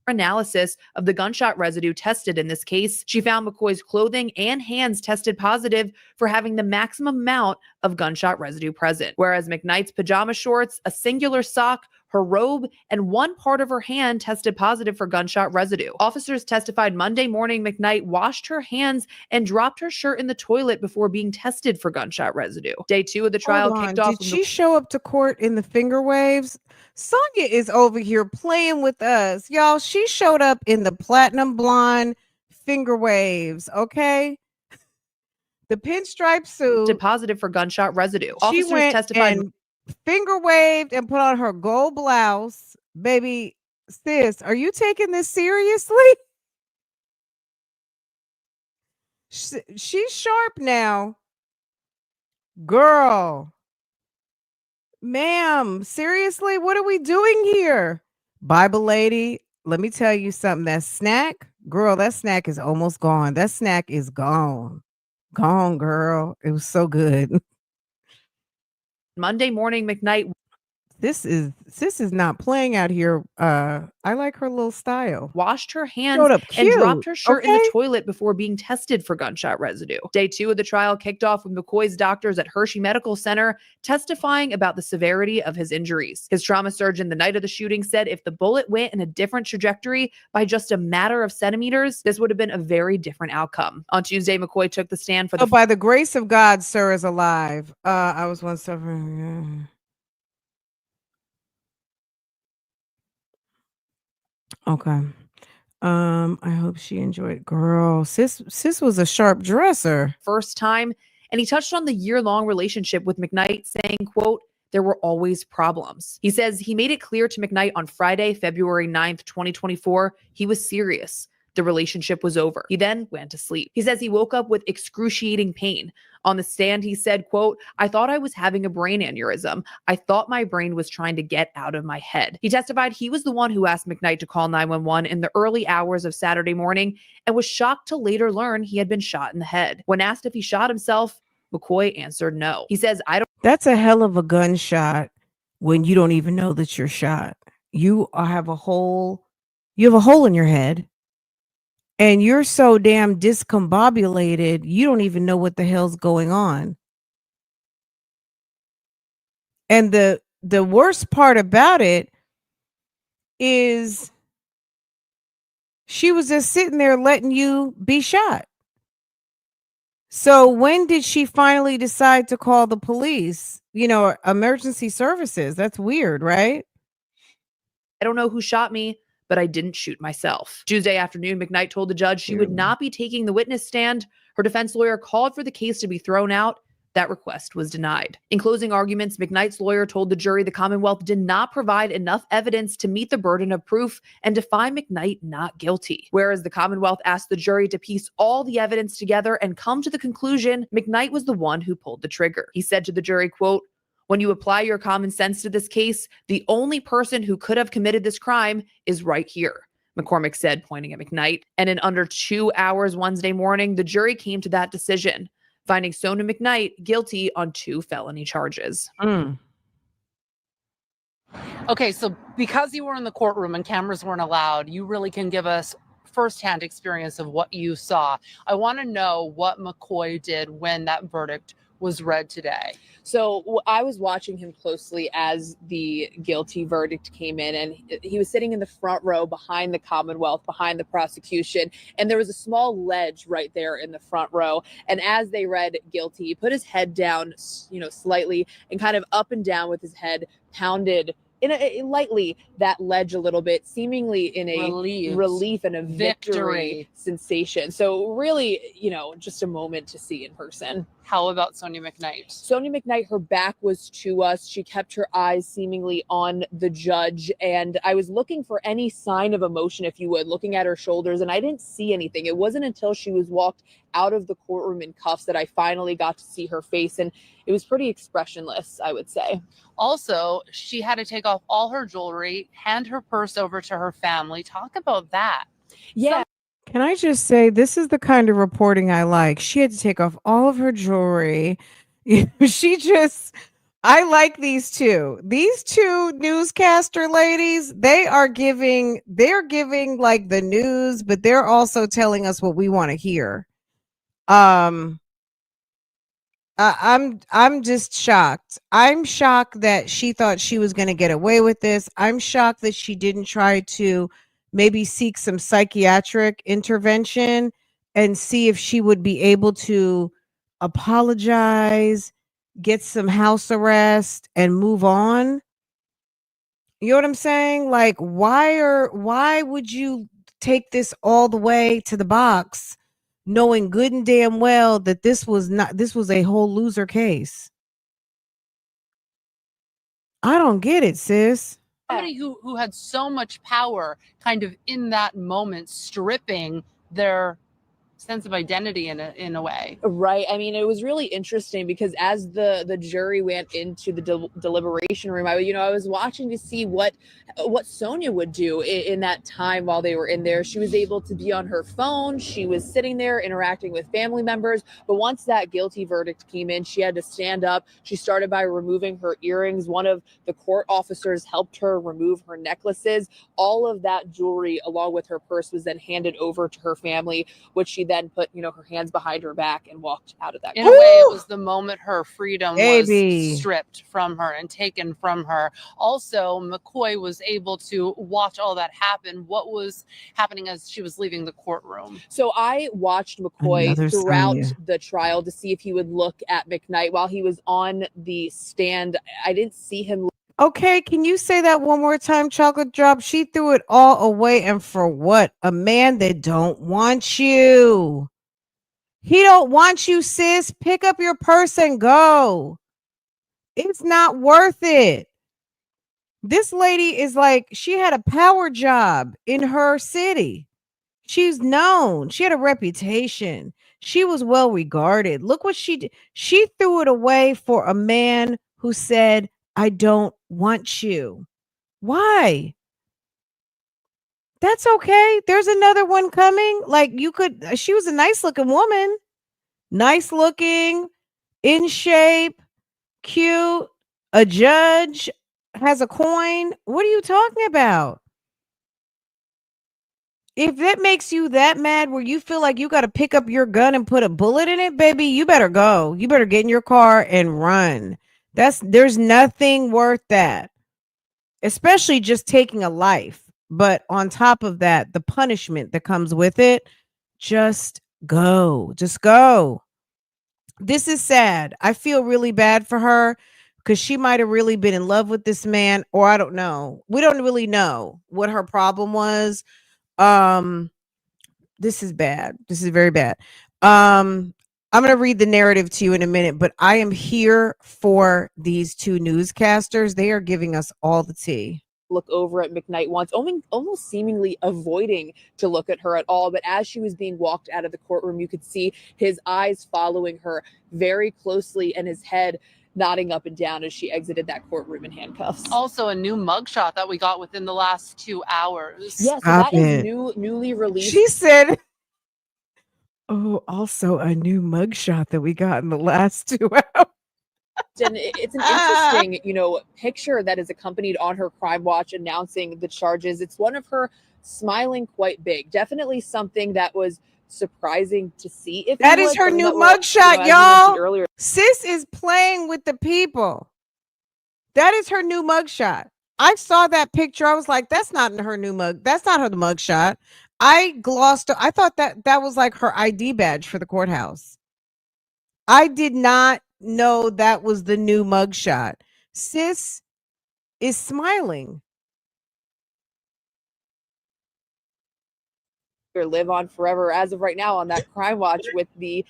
analysis of the gunshot residue tested in this case. She found McCoy's clothing and hands tested positive for having the maximum amount of gunshot residue present, whereas Mcknight's pajama shorts, a singular sock, her robe, and one part of her hand tested positive for gunshot residue. Officers testified Monday morning Mcknight washed her hands and dropped her shirt in the toilet before being tested for gunshot residue. Day 2 of the trial kicked off. Did she show up to court in the finger waves? Sonya is over here playing with us. Y'all, she showed up in the platinum blonde finger waves, okay? The pinstripe suit. Positive for gunshot residue. She Officers went testified and finger waved and put on her gold blouse. Baby, sis, are you taking this seriously? She's sharp now. Girl. Ma'am, seriously, what are we doing here? Bible lady, let me tell you something. That snack, girl, that snack is almost gone. That snack is gone. Gone, girl. It was so good. Monday morning, Mcknight. This is not playing out here. I like her little style. Washed her hands and dropped her shirt in the toilet before being tested for gunshot residue. Day 2 of the trial kicked off with McCoy's doctors at Hershey Medical Center testifying about the severity of his injuries. His trauma surgeon the night of the shooting said if the bullet went in a different trajectory by just a matter of centimeters, this would have been a very different outcome. On Tuesday, McCoy took the stand for the by the grace of God, sir is alive. I was once suffering. Okay. I hope she enjoyed. Girl, sis was a sharp dresser. First time, and he touched on the year-long relationship with Mcknight, saying, quote, there were always problems. He says he made it clear to Mcknight on Friday, February 9th, 2024, he was serious. The relationship was over. He then went to sleep. He says he woke up with excruciating pain. On the stand, he said, quote, I thought I was having a brain aneurysm. I thought my brain was trying to get out of my head. He testified he was the one who asked Mcknight to call 911 in the early hours of Saturday morning and was shocked to later learn he had been shot in the head. When asked if he shot himself, McCoy answered no. He says, That's a hell of a gunshot when you don't even know that you're shot. You have a hole in your head. And you're so damn discombobulated, you don't even know what the hell's going on. And the worst part about it is she was just sitting there letting you be shot. So when did she finally decide to call the police? Emergency services. That's weird, right? I don't know who shot me, but I didn't shoot myself. Tuesday afternoon, Mcknight told the judge she would not be taking the witness stand. Her defense lawyer called for the case to be thrown out. That request was denied. In closing arguments, Mcknight's lawyer told the jury the Commonwealth did not provide enough evidence to meet the burden of proof and to find Mcknight not guilty. Whereas the Commonwealth asked the jury to piece all the evidence together and come to the conclusion Mcknight was the one who pulled the trigger. He said to the jury, quote, when you apply your common sense to this case, the only person who could have committed this crime is right here, McCormick said, pointing at Mcknight. And in under 2 hours Wednesday morning, the jury came to that decision, finding Sonya Mcknight guilty on 2 felony charges. Okay, so because you were in the courtroom and cameras weren't allowed, you really can give us firsthand experience of what you saw. I want to know what McCoy did when that verdict was read today. So I was watching him closely as the guilty verdict came in, and he was sitting in the front row behind the Commonwealth, behind the prosecution, and there was a small ledge right there in the front row. And as they read guilty, he put his head down, slightly, and kind of up and down with his head, pounded lightly that ledge a little bit, seemingly in a relief and a victory sensation. So really, just a moment to see in person. How about Sonya Mcknight? Sonya Mcknight, her back was to us. She kept her eyes seemingly on the judge. And I was looking for any sign of emotion, if you would, looking at her shoulders, and I didn't see anything. It wasn't until she was walked out of the courtroom in cuffs that I finally got to see her face. And it was pretty expressionless, I would say. Also, she had to take off all her jewelry, hand her purse over to her family. Talk about that. Yeah. Can I just say, this is the kind of reporting I like. She had to take off all of her jewelry. I like these two. These two newscaster ladies, they're giving like the news, but they're also telling us what we want to hear. I'm just shocked. I'm shocked that she thought she was going to get away with this. I'm shocked that she didn't try to maybe seek some psychiatric intervention and see if she would be able to apologize, get some house arrest, and move on. You know what I'm saying? Like, why would you take this all the way to the box, knowing good and damn well that this was a whole loser case? I don't get it, sis. Somebody who had so much power kind of in that moment, stripping their sense of identity in a way. Right. I mean, it was really interesting because as the jury went into the deliberation room, I was watching to see what Sonya would do in that time while they were in there. She was able to be on her phone. She was sitting there interacting with family members. But once that guilty verdict came in, she had to stand up. She started by removing her earrings. One of the court officers helped her remove her necklaces. All of that jewelry, along with her purse, was then handed over to her family, which she then put, her hands behind her back and walked out of that. In a way, it was the moment her freedom was stripped from her and taken from her. Also, McCoy was able to watch all that happen. What was happening as she was leaving the courtroom? So I watched McCoy throughout the trial to see if he would look at Mcknight while he was on the stand. I didn't see him. Okay, can you say that one more time, Chocolate Drop? She threw it all away, and for what? A man that don't want you. He don't want you, sis. Pick up your purse and go. It's not worth it. This lady is like, she had a power job in her city. She's known. She had a reputation. She was well regarded. Look what she did. She threw it away for a man who said, I don't want you. Why? That's okay. There's another one coming. Like, she was a nice looking woman. Nice looking, in shape, cute, a judge, has a coin. What are you talking about? If that makes you that mad where you feel like you got to pick up your gun and put a bullet in it, baby, you better go. You better get in your car and run. There's nothing worth that, especially just taking a life. But on top of that, the punishment that comes with it, just go. Just go. This is sad. I feel really bad for her because she might have really been in love with this man, or I don't know. We don't really know what her problem was. This is bad. This is very bad. I'm going to read the narrative to you in a minute, but I am here for these two newscasters. They are giving us all the tea. Look over at Mcknight once, almost seemingly avoiding to look at her at all. But as she was being walked out of the courtroom, you could see his eyes following her very closely and his head nodding up and down as she exited that courtroom in handcuffs. Also, a new mugshot that we got within the last 2 hours. Yes, yeah, so that is newly released. She said, oh, also a new mugshot that we got in the last 2 hours. And it's an interesting, picture that is accompanied on her crime watch announcing the charges. It's one of her smiling quite big. Definitely something that was surprising to see. If that you is would, her something new that we're, mugshot, as you mentioned y'all. earlier. Sis is playing with the people. That is her new mugshot. I saw that picture. I was like, that's not her new mug. That's not her mugshot. I glossed. I thought that was like her ID badge for the courthouse. I did not know that was the new mugshot. Sis is smiling. Live on forever as of right now on that crime watch with the,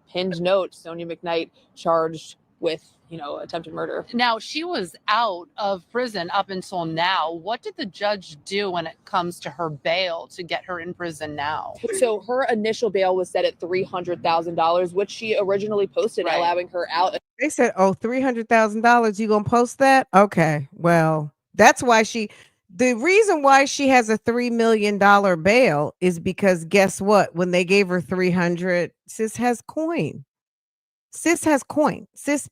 pinned note, Sonya Mcknight charged with, attempted murder. Now, she was out of prison up until now. What did the judge do when it comes to her bail to get her in prison now? So her initial bail was set at $300,000, which she originally posted, allowing her out. They said, oh, $300,000. You going to post that? Okay. Well, that's why the reason why she has a $3 million bail is because guess what? When they gave her 300, sis has coin. Sis has coin. Sis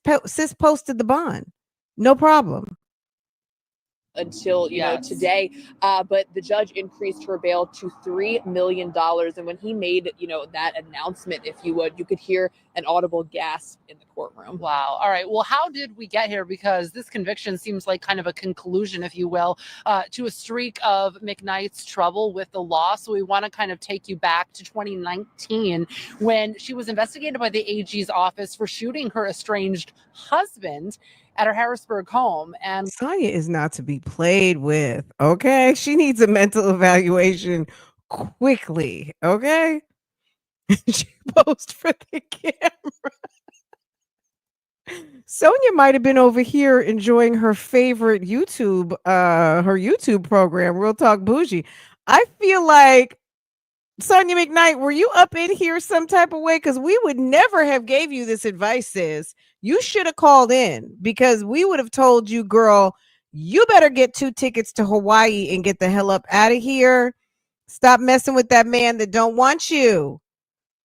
posted the bond. No problem. Until today, but the judge increased her bail to $3 million. And when he made that announcement, if you would, you could hear an audible gasp in the courtroom. Wow. All right. Well, how did we get here? Because this conviction seems like kind of a conclusion, if you will, to a streak of Mcknight's trouble with the law. So we want to kind of take you back to 2019 when she was investigated by the AG's office for shooting her estranged husband at her Harrisburg home. And Sonya is not to be played with. Okay. She needs a mental evaluation quickly. Okay. She posed for the camera. Sonya might have been over here enjoying her favorite YouTube, her YouTube program, Real Talk Bougie. I feel like Sonya Mcknight, were you up in here some type of way? Because we would never have gave you this advice, sis. You should have called in because we would have told you, girl, you better get 2 tickets to Hawaii and get the hell up out of here. Stop messing with that man that don't want you.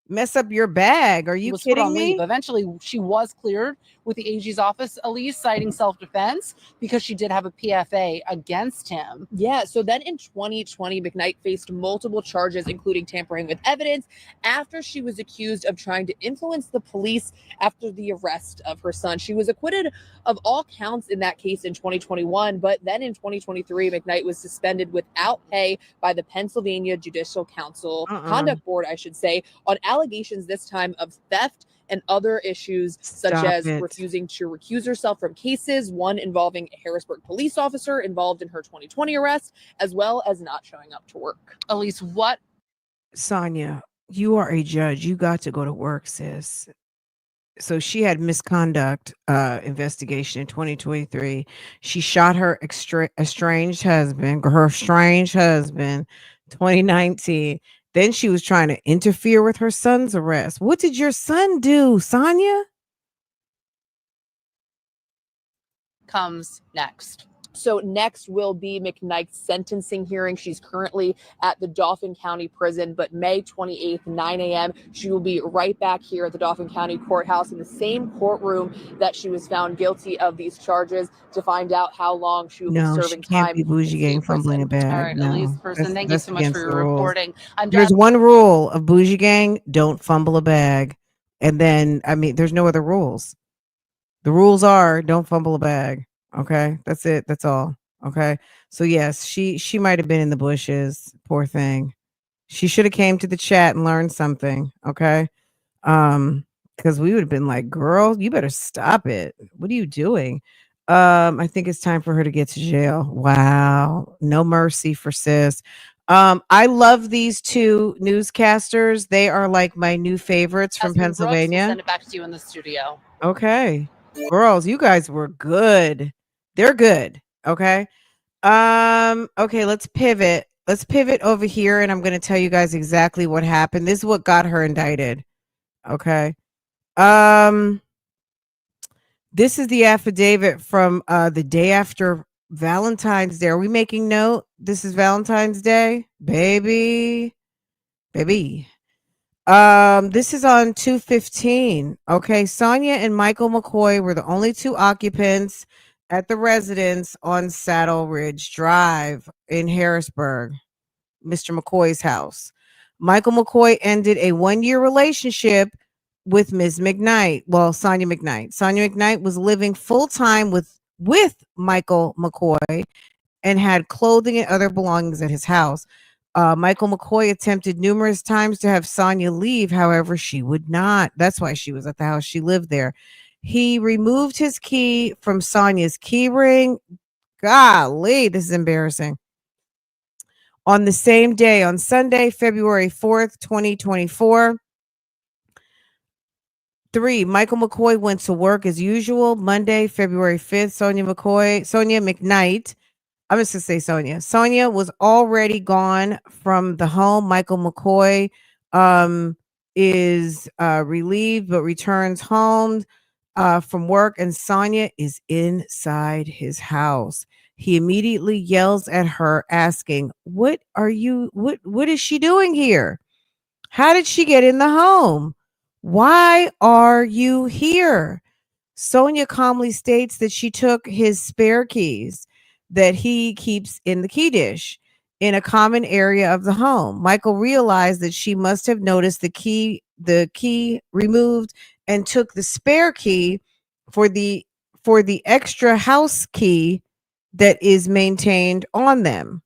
Mess up your bag. Are you was put kidding on me? leave. Eventually, she was cleared with the AG's office, Elise, citing self-defense because she did have a PFA against him. Yeah, so then in 2020, Mcknight faced multiple charges, including tampering with evidence, after she was accused of trying to influence the police after the arrest of her son. She was acquitted of all counts in that case in 2021, but then in 2023, Mcknight was suspended without pay by the Pennsylvania Judicial Council, Conduct Board, I should say, on allegations this time of theft and other issues such as refusing to recuse herself from cases, one involving a Harrisburg police officer involved in her 2020 arrest, as well as not showing up to work. Elise, what? Sonya, you are a judge. You got to go to work, sis. So she had misconduct investigation in 2023. She shot her estranged husband, 2019. Then she was trying to interfere with her son's arrest. What did your son do, Sonya? Comes next. So next will be Mcknight's sentencing hearing. She's currently at the Dauphin County Prison, but May 28th, 9 a.m., she will be right back here at the Dauphin County Courthouse in the same courtroom that she was found guilty of these charges to find out how long she will be serving time. Be bougie gang fumbling a bag. All right, Elise Person, thank you so much for your reporting. There's one rule of bougie gang: don't fumble a bag. And then, there's no other rules. The rules are don't fumble a bag. Okay, that's it. That's all. Okay, so yes, she might have been in the bushes. Poor thing. She should have came to the chat and learned something. Okay, because we would have been like, girl, you better stop it. What are you doing? I think it's time for her to get to jail. Wow, no mercy for sis. I love these 2 newscasters. They are like my new favorites from Pennsylvania. We'll send it back to you in the studio. Okay, girls, you guys were good. They're good. Okay. Okay, let's pivot. Let's pivot over here, and I'm going to tell you guys exactly what happened. This is what got her indicted. Okay. This is the affidavit from the day after Valentine's Day. Are we making note? This is Valentine's Day, baby. This is on 2/15. Okay, Sonya and Michael McCoy were the only 2 occupants at the residence on Saddle Ridge Drive in Harrisburg, Mr. McCoy's house. Michael McCoy ended a 1-year relationship with Ms. McKnight. Well, Sonya Mcknight. Sonya Mcknight was living full-time with Michael McCoy and had clothing and other belongings at his house. Michael McCoy attempted numerous times to have Sonya leave. However, she would not. That's why she was at the house. She lived there. He removed his key from Sonya's key ring. Golly, this is embarrassing. On the same day, on Sunday, February 4th, 2024. 3, Michael McCoy went to work as usual. Monday, February 5th, Sonya Mcknight. I'm just going to say Sonya. Sonya was already gone from the home. Michael McCoy is relieved but returns home from work, and Sonya is inside his house. He immediately yells at her, asking, what is she doing here? How did she get in the home? Why are you here? Sonya calmly states that she took his spare keys that he keeps in the key dish in a common area of the home. Michael realized that she must have noticed the key removed and took the spare key for the extra house key that is maintained on them.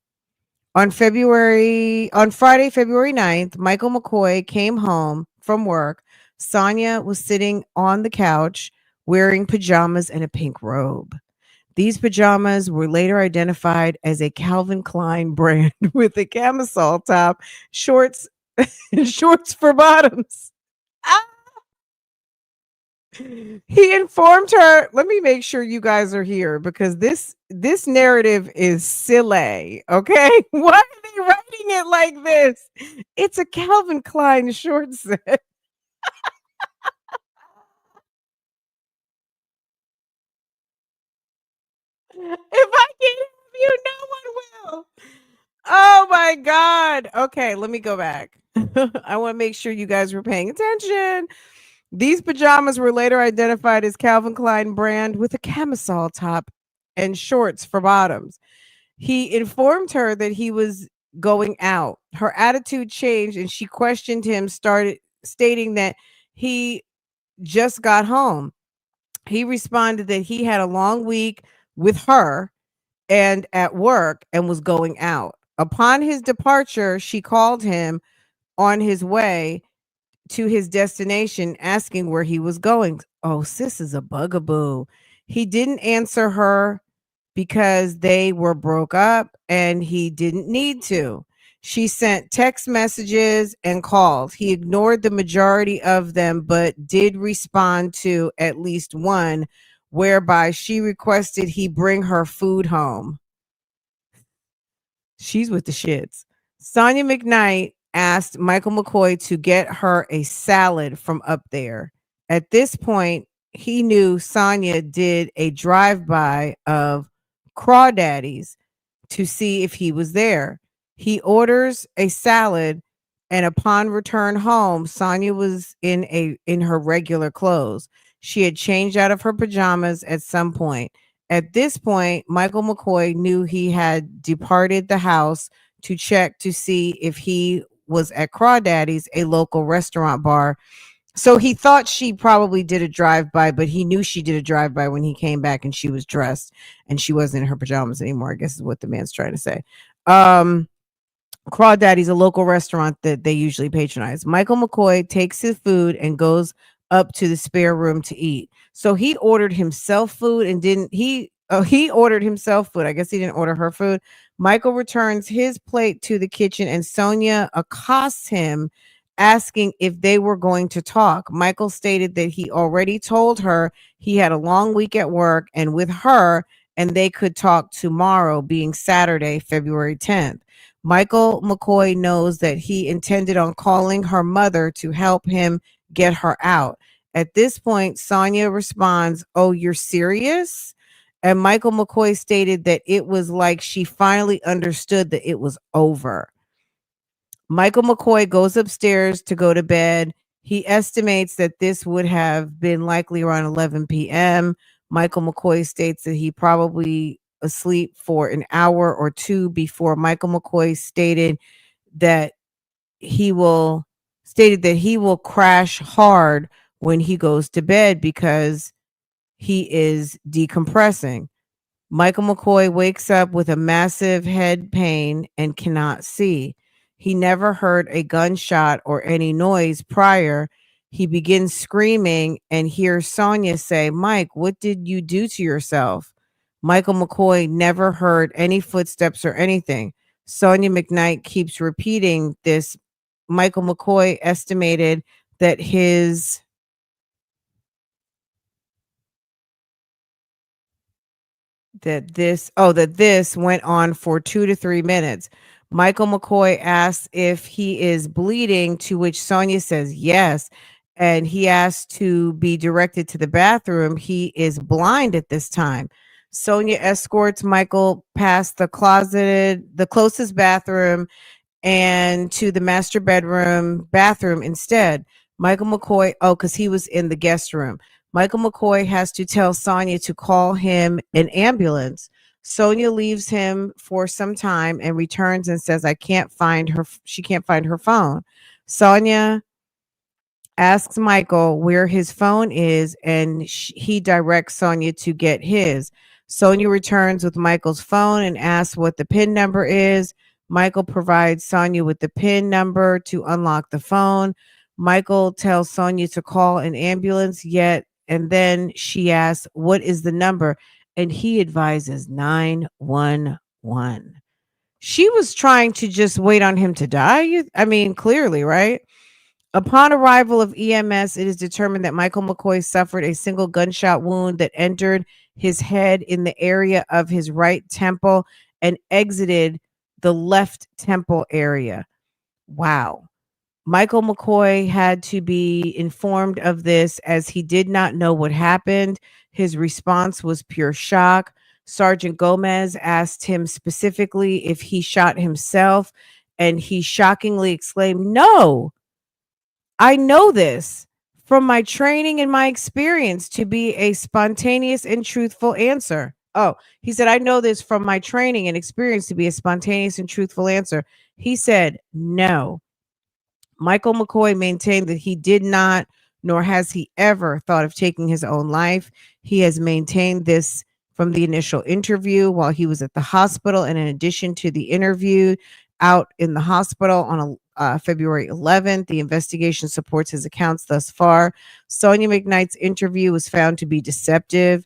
On Friday, February 9th, Michael McCoy came home from work. Sonya was sitting on the couch wearing pajamas and a pink robe. These pajamas were later identified as a Calvin Klein brand with a camisole top, shorts for bottoms. He informed her, let me make sure you guys are here because this narrative is silly, okay? Why are they writing it like this? It's a Calvin Klein short set. If I can't have you, no one will. Oh my God. Okay, let me go back. I want to make sure you guys were paying attention. These pajamas were later identified as Calvin Klein brand with a camisole top and shorts for bottoms. He informed her that he was going out. Her attitude changed and she questioned him, stating that he just got home. He responded that he had a long week with her and at work and was going out. Upon his departure, she called him on his way to his destination, asking where he was going. Oh, sis is a bugaboo. He didn't answer her because they were broke up and he didn't need to. She sent text messages and calls. He ignored the majority of them, but did respond to at least one, whereby she requested he bring her food home. She's with the shits. Sonya Mcknight asked Michael McCoy to get her a salad from up there. At this point, he knew Sonya did a drive-by of Crawdaddy's to see if he was there. He orders a salad, and upon return home, Sonya was in her regular clothes. She had changed out of her pajamas at some point. At this point, Michael McCoy knew he had departed the house to check to see if he was at Crawdaddy's, a local restaurant bar. So he thought she probably did a drive-by, but he knew she did a drive-by when he came back and she was dressed and she wasn't in her pajamas anymore, I guess is what the man's trying to say. Crawdaddy's a local restaurant that they usually patronize. Michael McCoy takes his food and goes up to the spare room to eat. So he ordered himself food and he ordered himself food. I guess he didn't order her food. Michael returns his plate to the kitchen and Sonya accosts him, asking if they were going to talk. Michael stated that he already told her he had a long week at work and with her, and they could talk tomorrow, being Saturday, February 10th. Michael McCoy knows that he intended on calling her mother to help him get her out. At this point, Sonya responds, "Oh, you're serious?" And Michael McCoy stated that it was like she finally understood that it was over. Michael McCoy goes upstairs to go to bed. He estimates that this would have been likely around 11 p.m. Michael McCoy states that he probably asleep for an hour or two before Michael McCoy stated that he will stated that he will crash hard when he goes to bed because he is decompressing. Michael McCoy wakes up with a massive head pain and cannot see. He never heard a gunshot or any noise prior. He begins screaming and hears Sonya say, "Mike, what did you do to yourself?" Michael McCoy never heard any footsteps or anything. Sonya Mcknight keeps repeating this. Michael McCoy estimated that this went on for 2 to 3 minutes. Michael McCoy asks if he is bleeding, to which Sonya says yes, and he asks to be directed to the bathroom. He is blind at this time. Sonya escorts Michael past the closest bathroom and to the master bathroom instead. Michael McCoy, because he was in the guest room. Michael McCoy has to tell Sonya to call him an ambulance. Sonya leaves him for some time and returns and says, she can't find her phone. Sonya asks Michael where his phone is, and he directs Sonya to get his. Sonya returns with Michael's phone and asks what the PIN number is. Michael provides Sonya with the PIN number to unlock the phone. Michael tells Sonya to call an ambulance, and then she asks, "What is the number?" And he advises 911. She was trying to just wait on him to die. I mean, clearly, right? Upon arrival of EMS, it is determined that Michael McCoy suffered a single gunshot wound that entered his head in the area of his right temple and exited the left temple area. Wow. Michael McCoy had to be informed of this as he did not know what happened. His response was pure shock. Sergeant Gomez asked him specifically if he shot himself, and he shockingly exclaimed, "No, I know this from my training and my experience to be a spontaneous and truthful answer." Oh, he said, "I know this from my training and experience to be a spontaneous and truthful answer." He said, "No." Michael McCoy maintained that he did not, nor has he ever thought of taking his own life. He has maintained this from the initial interview while he was at the hospital, and in addition to the interview out in the hospital on February 11th, the investigation supports his accounts thus far. Sonya Mcknight's interview was found to be deceptive.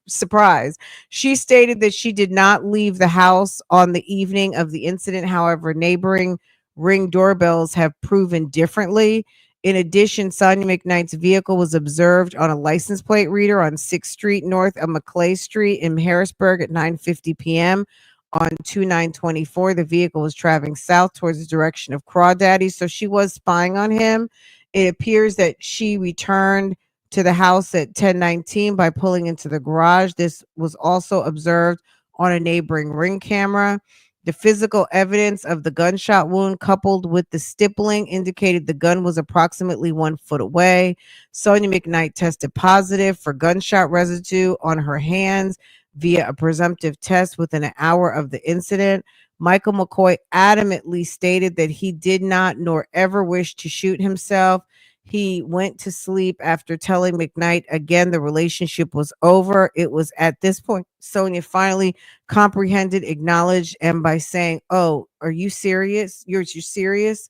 Surprise. She stated that she did not leave the house on the evening of the incident. However, neighboring Ring doorbells have proven differently. In addition, Sonya Mcknight's vehicle was observed on a license plate reader on 6th Street north of Maclay Street in Harrisburg at 9:50 p.m. On 2924, the vehicle was traveling south towards the direction of Crawdaddy, so she was spying on him. It appears that she returned to the house at 10:19 by pulling into the garage. This was also observed on a neighboring Ring camera. The physical evidence of the gunshot wound coupled with the stippling indicated the gun was approximately 1 foot away. Sonya Mcknight tested positive for gunshot residue on her hands via a presumptive test within an hour of the incident. Michael McCoy adamantly stated that he did not nor ever wish to shoot himself. He went to sleep after telling Mcknight again the relationship was over. It was at this point Sonya finally comprehended, acknowledged, and by saying, "Oh, are you serious? You're serious?"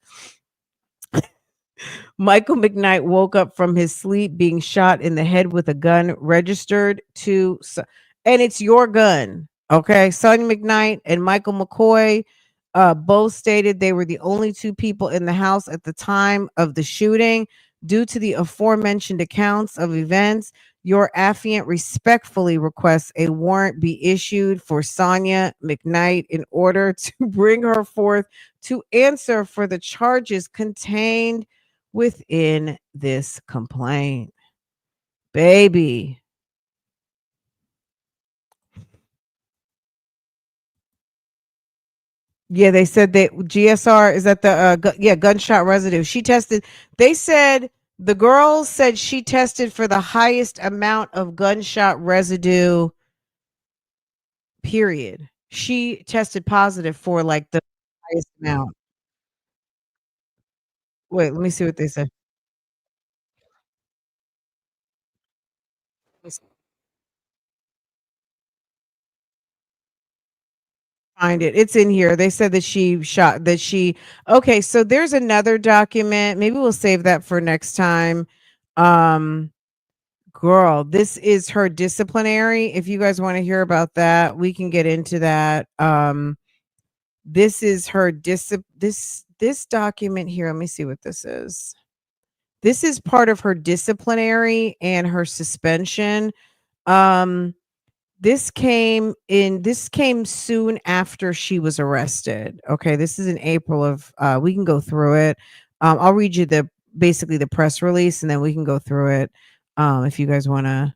Michael McCoy woke up from his sleep being shot in the head with a gun registered to, and it's your gun. Okay. Sonya Mcknight and Michael McCoy both stated they were the only two people in the house at the time of the shooting. Due to the aforementioned accounts of events, your affiant respectfully requests a warrant be issued for Sonya Mcknight in order to bring her forth to answer for the charges contained within this complaint. Baby. Yeah, they said that GSR is at the gunshot residue. They said the girls said she tested for the highest amount of gunshot residue, period. She tested positive for like the highest amount. Wait, let me see what they said. Find it. It's in here. They said that okay, so there's another document. Maybe we'll save that for next time. Girl, this is her disciplinary. If you guys want to hear about that, we can get into that. This is her this document here. Let me see what this is. This is part of her disciplinary and her suspension. This came soon after she was arrested. Okay, this is in April of we can go through it. I'll read you basically the press release and then we can go through it. If you guys want to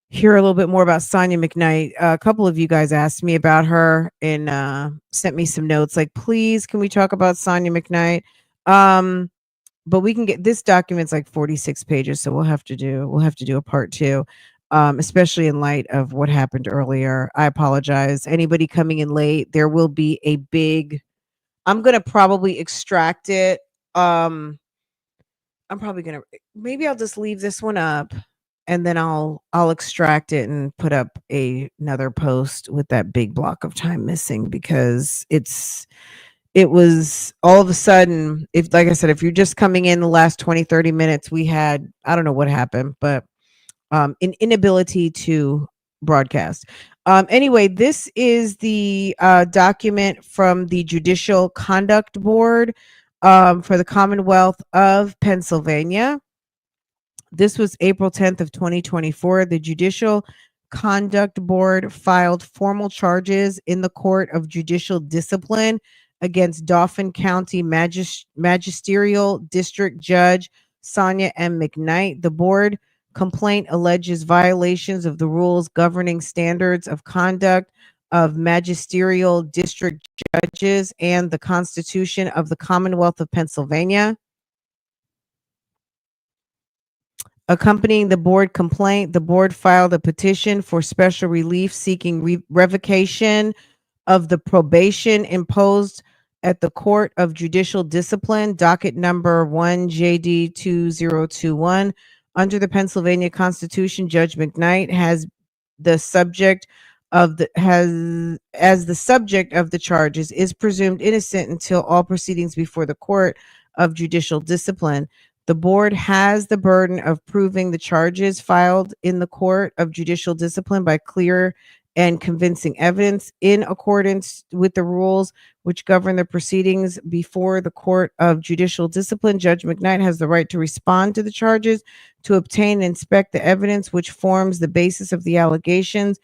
hear a little bit more about Sonya Mcknight. A couple of you guys asked me about her and sent me some notes like, please, can we talk about Sonya Mcknight? But we can get this document's like 46 pages, so we'll have to do a part 2. Especially in light of what happened earlier. I apologize. Anybody coming in late, there will be a big, I'm going to probably extract it. I'm probably going to, maybe I'll just leave this one up and then I'll extract it and put up another post with that big block of time missing because it was all of a sudden, like I said, if you're just coming in the last 20-30 minutes, we had, I don't know what happened, but an inability to broadcast. Anyway, this is the document from the Judicial Conduct Board for the Commonwealth of Pennsylvania. This was April 10th of 2024. The Judicial Conduct Board filed formal charges in the Court of Judicial Discipline against Dauphin County Magisterial District Judge Sonya M. Mcknight. The board complaint alleges violations of the rules governing standards of conduct of magisterial district judges and the Constitution of the Commonwealth of Pennsylvania. Accompanying the board complaint, the board filed a petition for special relief seeking revocation of the probation imposed at the Court of Judicial Discipline, docket number 1JD2021. Under the Pennsylvania Constitution, Judge Mcknight as the subject of the charges is presumed innocent until all proceedings before the Court of Judicial Discipline. The board has the burden of proving the charges filed in the Court of Judicial Discipline by clear and convincing evidence in accordance with the rules which govern the proceedings before the Court of Judicial Discipline. Judge Mcknight has the right to respond to the charges, to obtain and inspect the evidence which forms the basis of the allegations,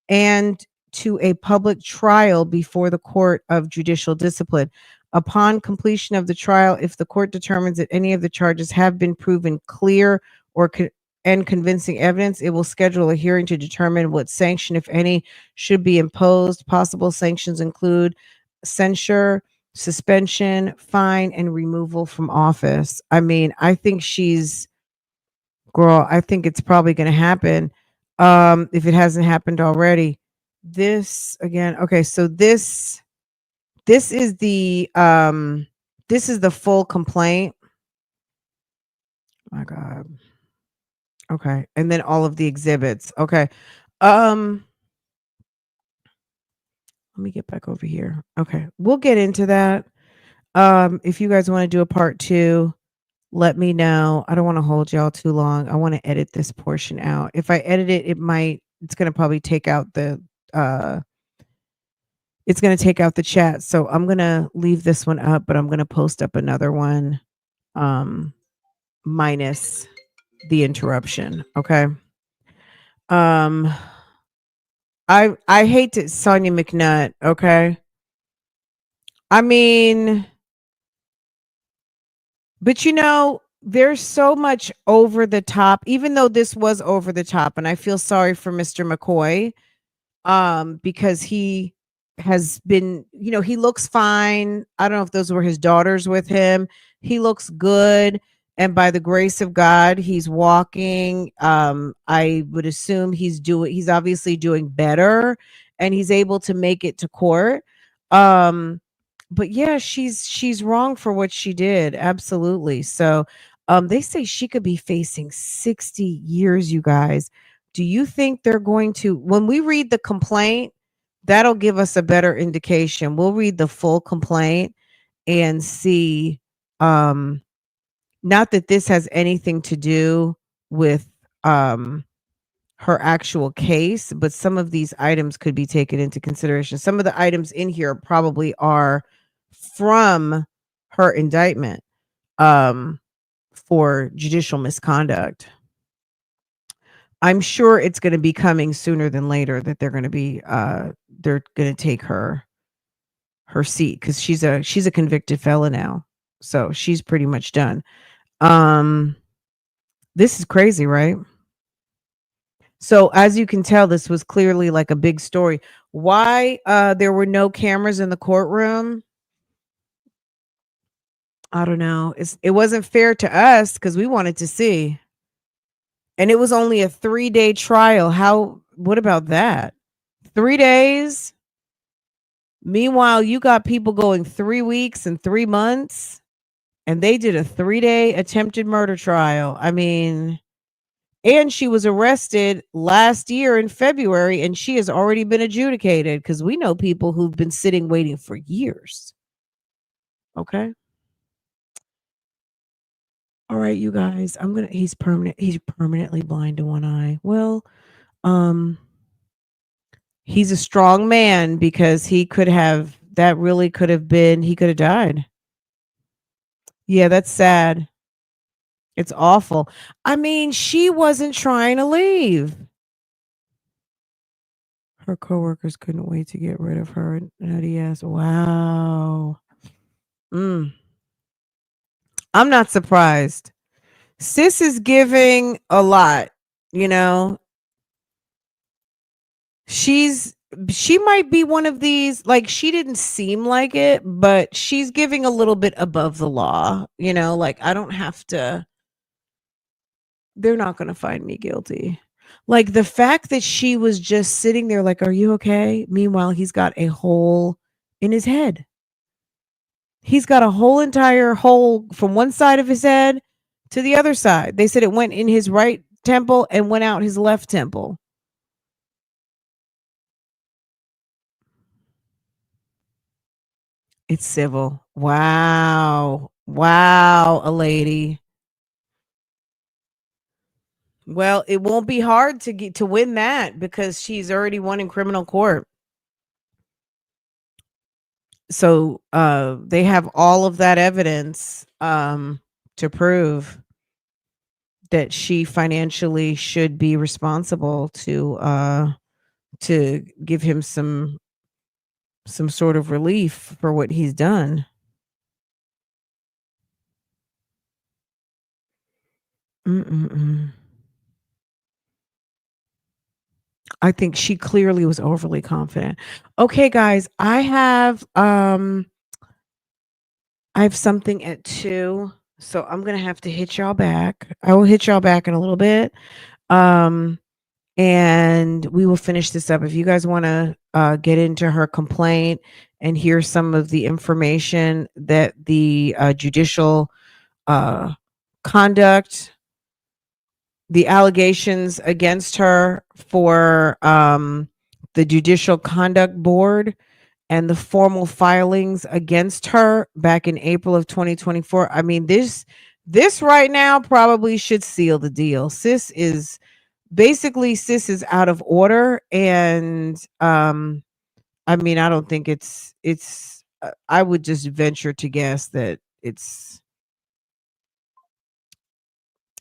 and to a public trial before the Court of Judicial Discipline. Upon completion of the trial, if the court determines that any of the charges have been proven clear and convincing evidence, it will schedule a hearing to determine what sanction, if any, should be imposed. Possible sanctions include censure, suspension, fine, and removal from office. I mean, I think I think it's probably going to happen if it hasn't happened already. This again, okay, so this is the full complaint. My God. Okay. And then all of the exhibits. Okay. Let me get back over here. Okay. We'll get into that. If you guys want to do a part 2, let me know. I don't want to hold y'all too long. I want to edit this portion out. If I edit it, it's going to probably take out the chat. So I'm going to leave this one up, but I'm going to post up another one minus the interruption. Okay. I hate to Sonya Mcknight. Okay. I mean, but there's so much over the top, even though this was over the top, and I feel sorry for Mr. McCoy, because he has been, he looks fine. I don't know if those were his daughters with him. He looks good. And by the grace of God, he's walking. I would assume he's obviously doing better and he's able to make it to court. but yeah, she's wrong for what she did. Absolutely. So they say she could be facing 60 years, you guys. Do you think they're going to, when we read the complaint, that'll give us a better indication. We'll read the full complaint and see, not that this has anything to do with her actual case, but some of these items could be taken into consideration. Some of the items in here probably are from her indictment for judicial misconduct. I'm sure it's going to be coming sooner than later that they're going to take her seat, because she's a convicted felon now. So she's pretty much done. This is crazy, right? So as you can tell, this was clearly like a big story. Why there were no cameras in the courtroom? I don't know. It wasn't fair to us because we wanted to see. And it was only a 3-day trial. What about that? 3 days? Meanwhile, you got people going 3 weeks and 3 months, and they did a 3-day attempted murder trial. I mean, and she was arrested last year in February, and she has already been adjudicated, because we know people who've been sitting waiting for years. Okay. All right, you guys, he's permanently blind to one eye. Well, he's a strong man, because he could have died. Yeah, that's sad. It's awful. I mean, she wasn't trying to leave. Her coworkers couldn't wait to get rid of her. Yes. Wow. I'm not surprised. Sis is giving a lot, you know. She might be one of these, like, she didn't seem like it, but she's giving a little bit above the law, you know, like, they're not going to find me guilty. Like, the fact that she was just sitting there like, are you okay? Meanwhile, he's got a hole in his head. He's got a entire hole from one side of his head to the other side. They said it went in his right temple and went out his left temple. It's civil. Wow. A lady. Well, it won't be hard to win that, because she's already won in criminal court. So they have all of that evidence to prove that she financially should be responsible to give him some sort of relief for what he's done. I think she clearly was overly confident. Okay, guys, I have something at 2, so I'm gonna have to hit y'all back. I will hit y'all back in a little bit, and we will finish this up. If you guys want to get into her complaint and hear some of the information that the judicial conduct, the allegations against her for the Judicial Conduct Board, and the formal filings against her back in April of 2024. I mean, this right now probably should seal the deal. Sis is out of order, and I mean, I don't think it's I would just venture to guess that it's,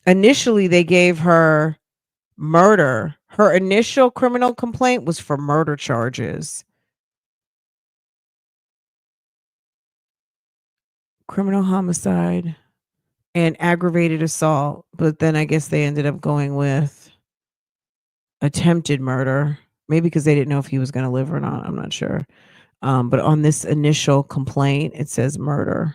initially they gave her murder. Her initial criminal complaint was for murder charges. Criminal homicide and aggravated assault, but then I guess they ended up going with attempted murder, maybe because they didn't know if he was going to live or not. I'm not sure. But on this initial complaint, it says murder.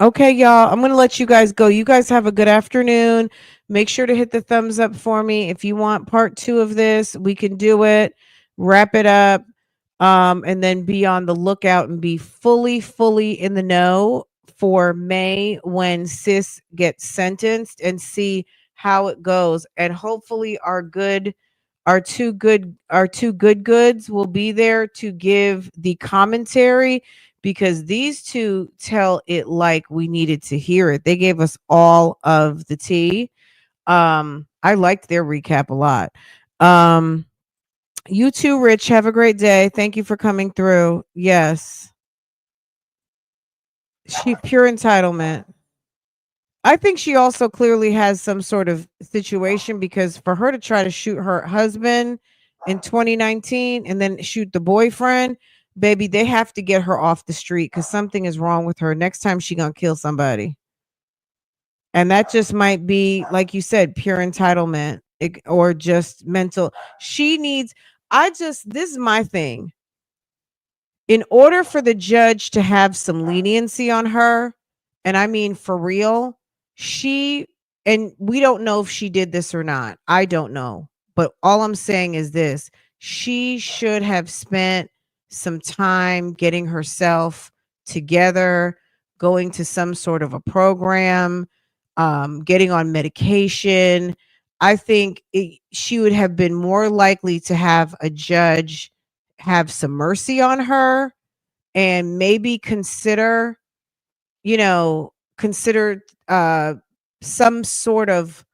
Okay, y'all, I'm going to let you guys go. You guys have a good afternoon. Make sure to hit the thumbs up for me. If you want part 2 of this, we can do it. Wrap it up. And then be on the lookout and be fully in the know for May when sis gets sentenced, and see how it goes. And hopefully our two good goods will be there to give the commentary, because these two tell it like we needed to hear it. They gave us all of the tea. I liked their recap a lot. You too, Rich. Have a great day. Thank you for coming through. Yes. She pure entitlement. I think she also clearly has some sort of situation, because for her to try to shoot her husband in 2019 and then shoot the boyfriend, baby, they have to get her off the street, because something is wrong with her. Next time she gonna kill somebody. And that just might be, like you said, pure entitlement, or just mental. She needs, this is my thing. In order for the judge to have some leniency on her, and I mean for real, and we don't know if she did this or not. I don't know. But all I'm saying is this: she should have spent some time getting herself together, going to some sort of a program, getting on medication. I think she would have been more likely to have a judge have some mercy on her, and maybe consider some sort of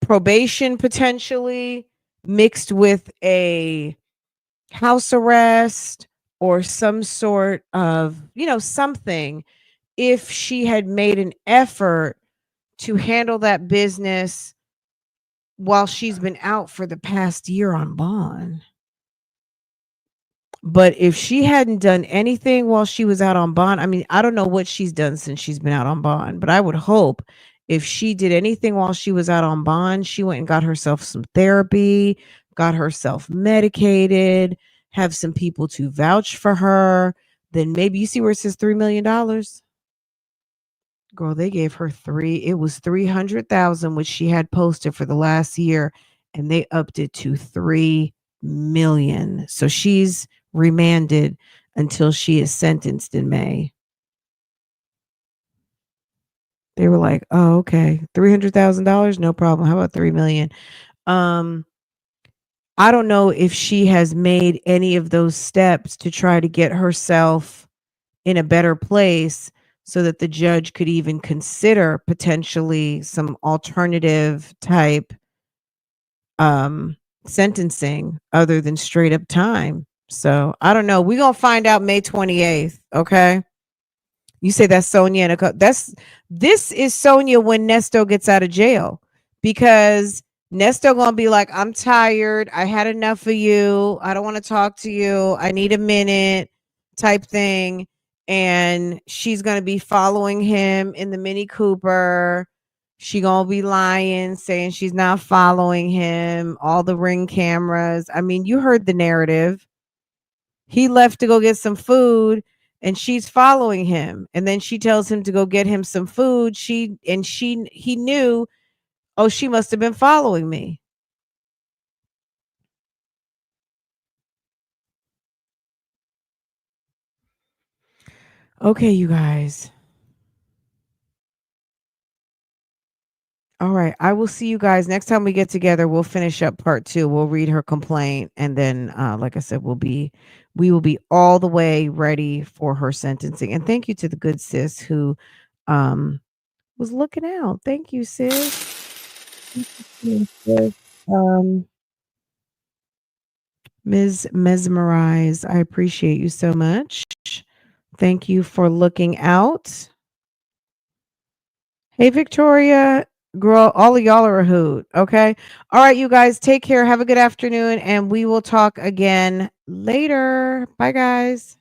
probation, potentially mixed with a house arrest, or some sort of something, if she had made an effort to handle that business while she's been out for the past year on bond. But if she hadn't done anything while she was out on bond, I mean, I don't know what she's done since she's been out on bond, but I would hope if she did anything while she was out on bond, she went and got herself some therapy, got herself medicated, have some people to vouch for her. Then maybe, you see where it says $3 million. Girl, they gave her it was 300,000, which she had posted for the last year, and they upped it to 3 million. So she's remanded until she is sentenced in May. They were like, oh, okay, $300,000, no problem. How about 3 million? I don't know if she has made any of those steps to try to get herself in a better place, so that the judge could even consider potentially some alternative type sentencing other than straight up time. So I don't know. We're gonna find out May 28th. Okay. You say that's Sonya and this is Sonya when Nesto gets out of jail, because Nesto gonna be like, I'm tired. I had enough of you. I don't want to talk to you. I need a minute type thing. And she's going to be following him in the Mini Cooper. She going to be lying, saying she's not following him. All the Ring cameras. I mean, you heard the narrative. He left to go get some food, and she's following him. And then she tells him to go get him some food. He knew, oh, she must have been following me. Okay, you guys. All right. I will see you guys next time we get together. We'll finish up part 2. We'll read her complaint. And then, like I said, we will be all the way ready for her sentencing. And thank you to the good sis who was looking out. Thank you, sis. Ms. Mesmerize, I appreciate you so much. Thank you for looking out. Hey, Victoria. Girl, all of y'all are a hoot. Okay. All right, you guys, take care. Have a good afternoon, and we will talk again later. Bye, guys.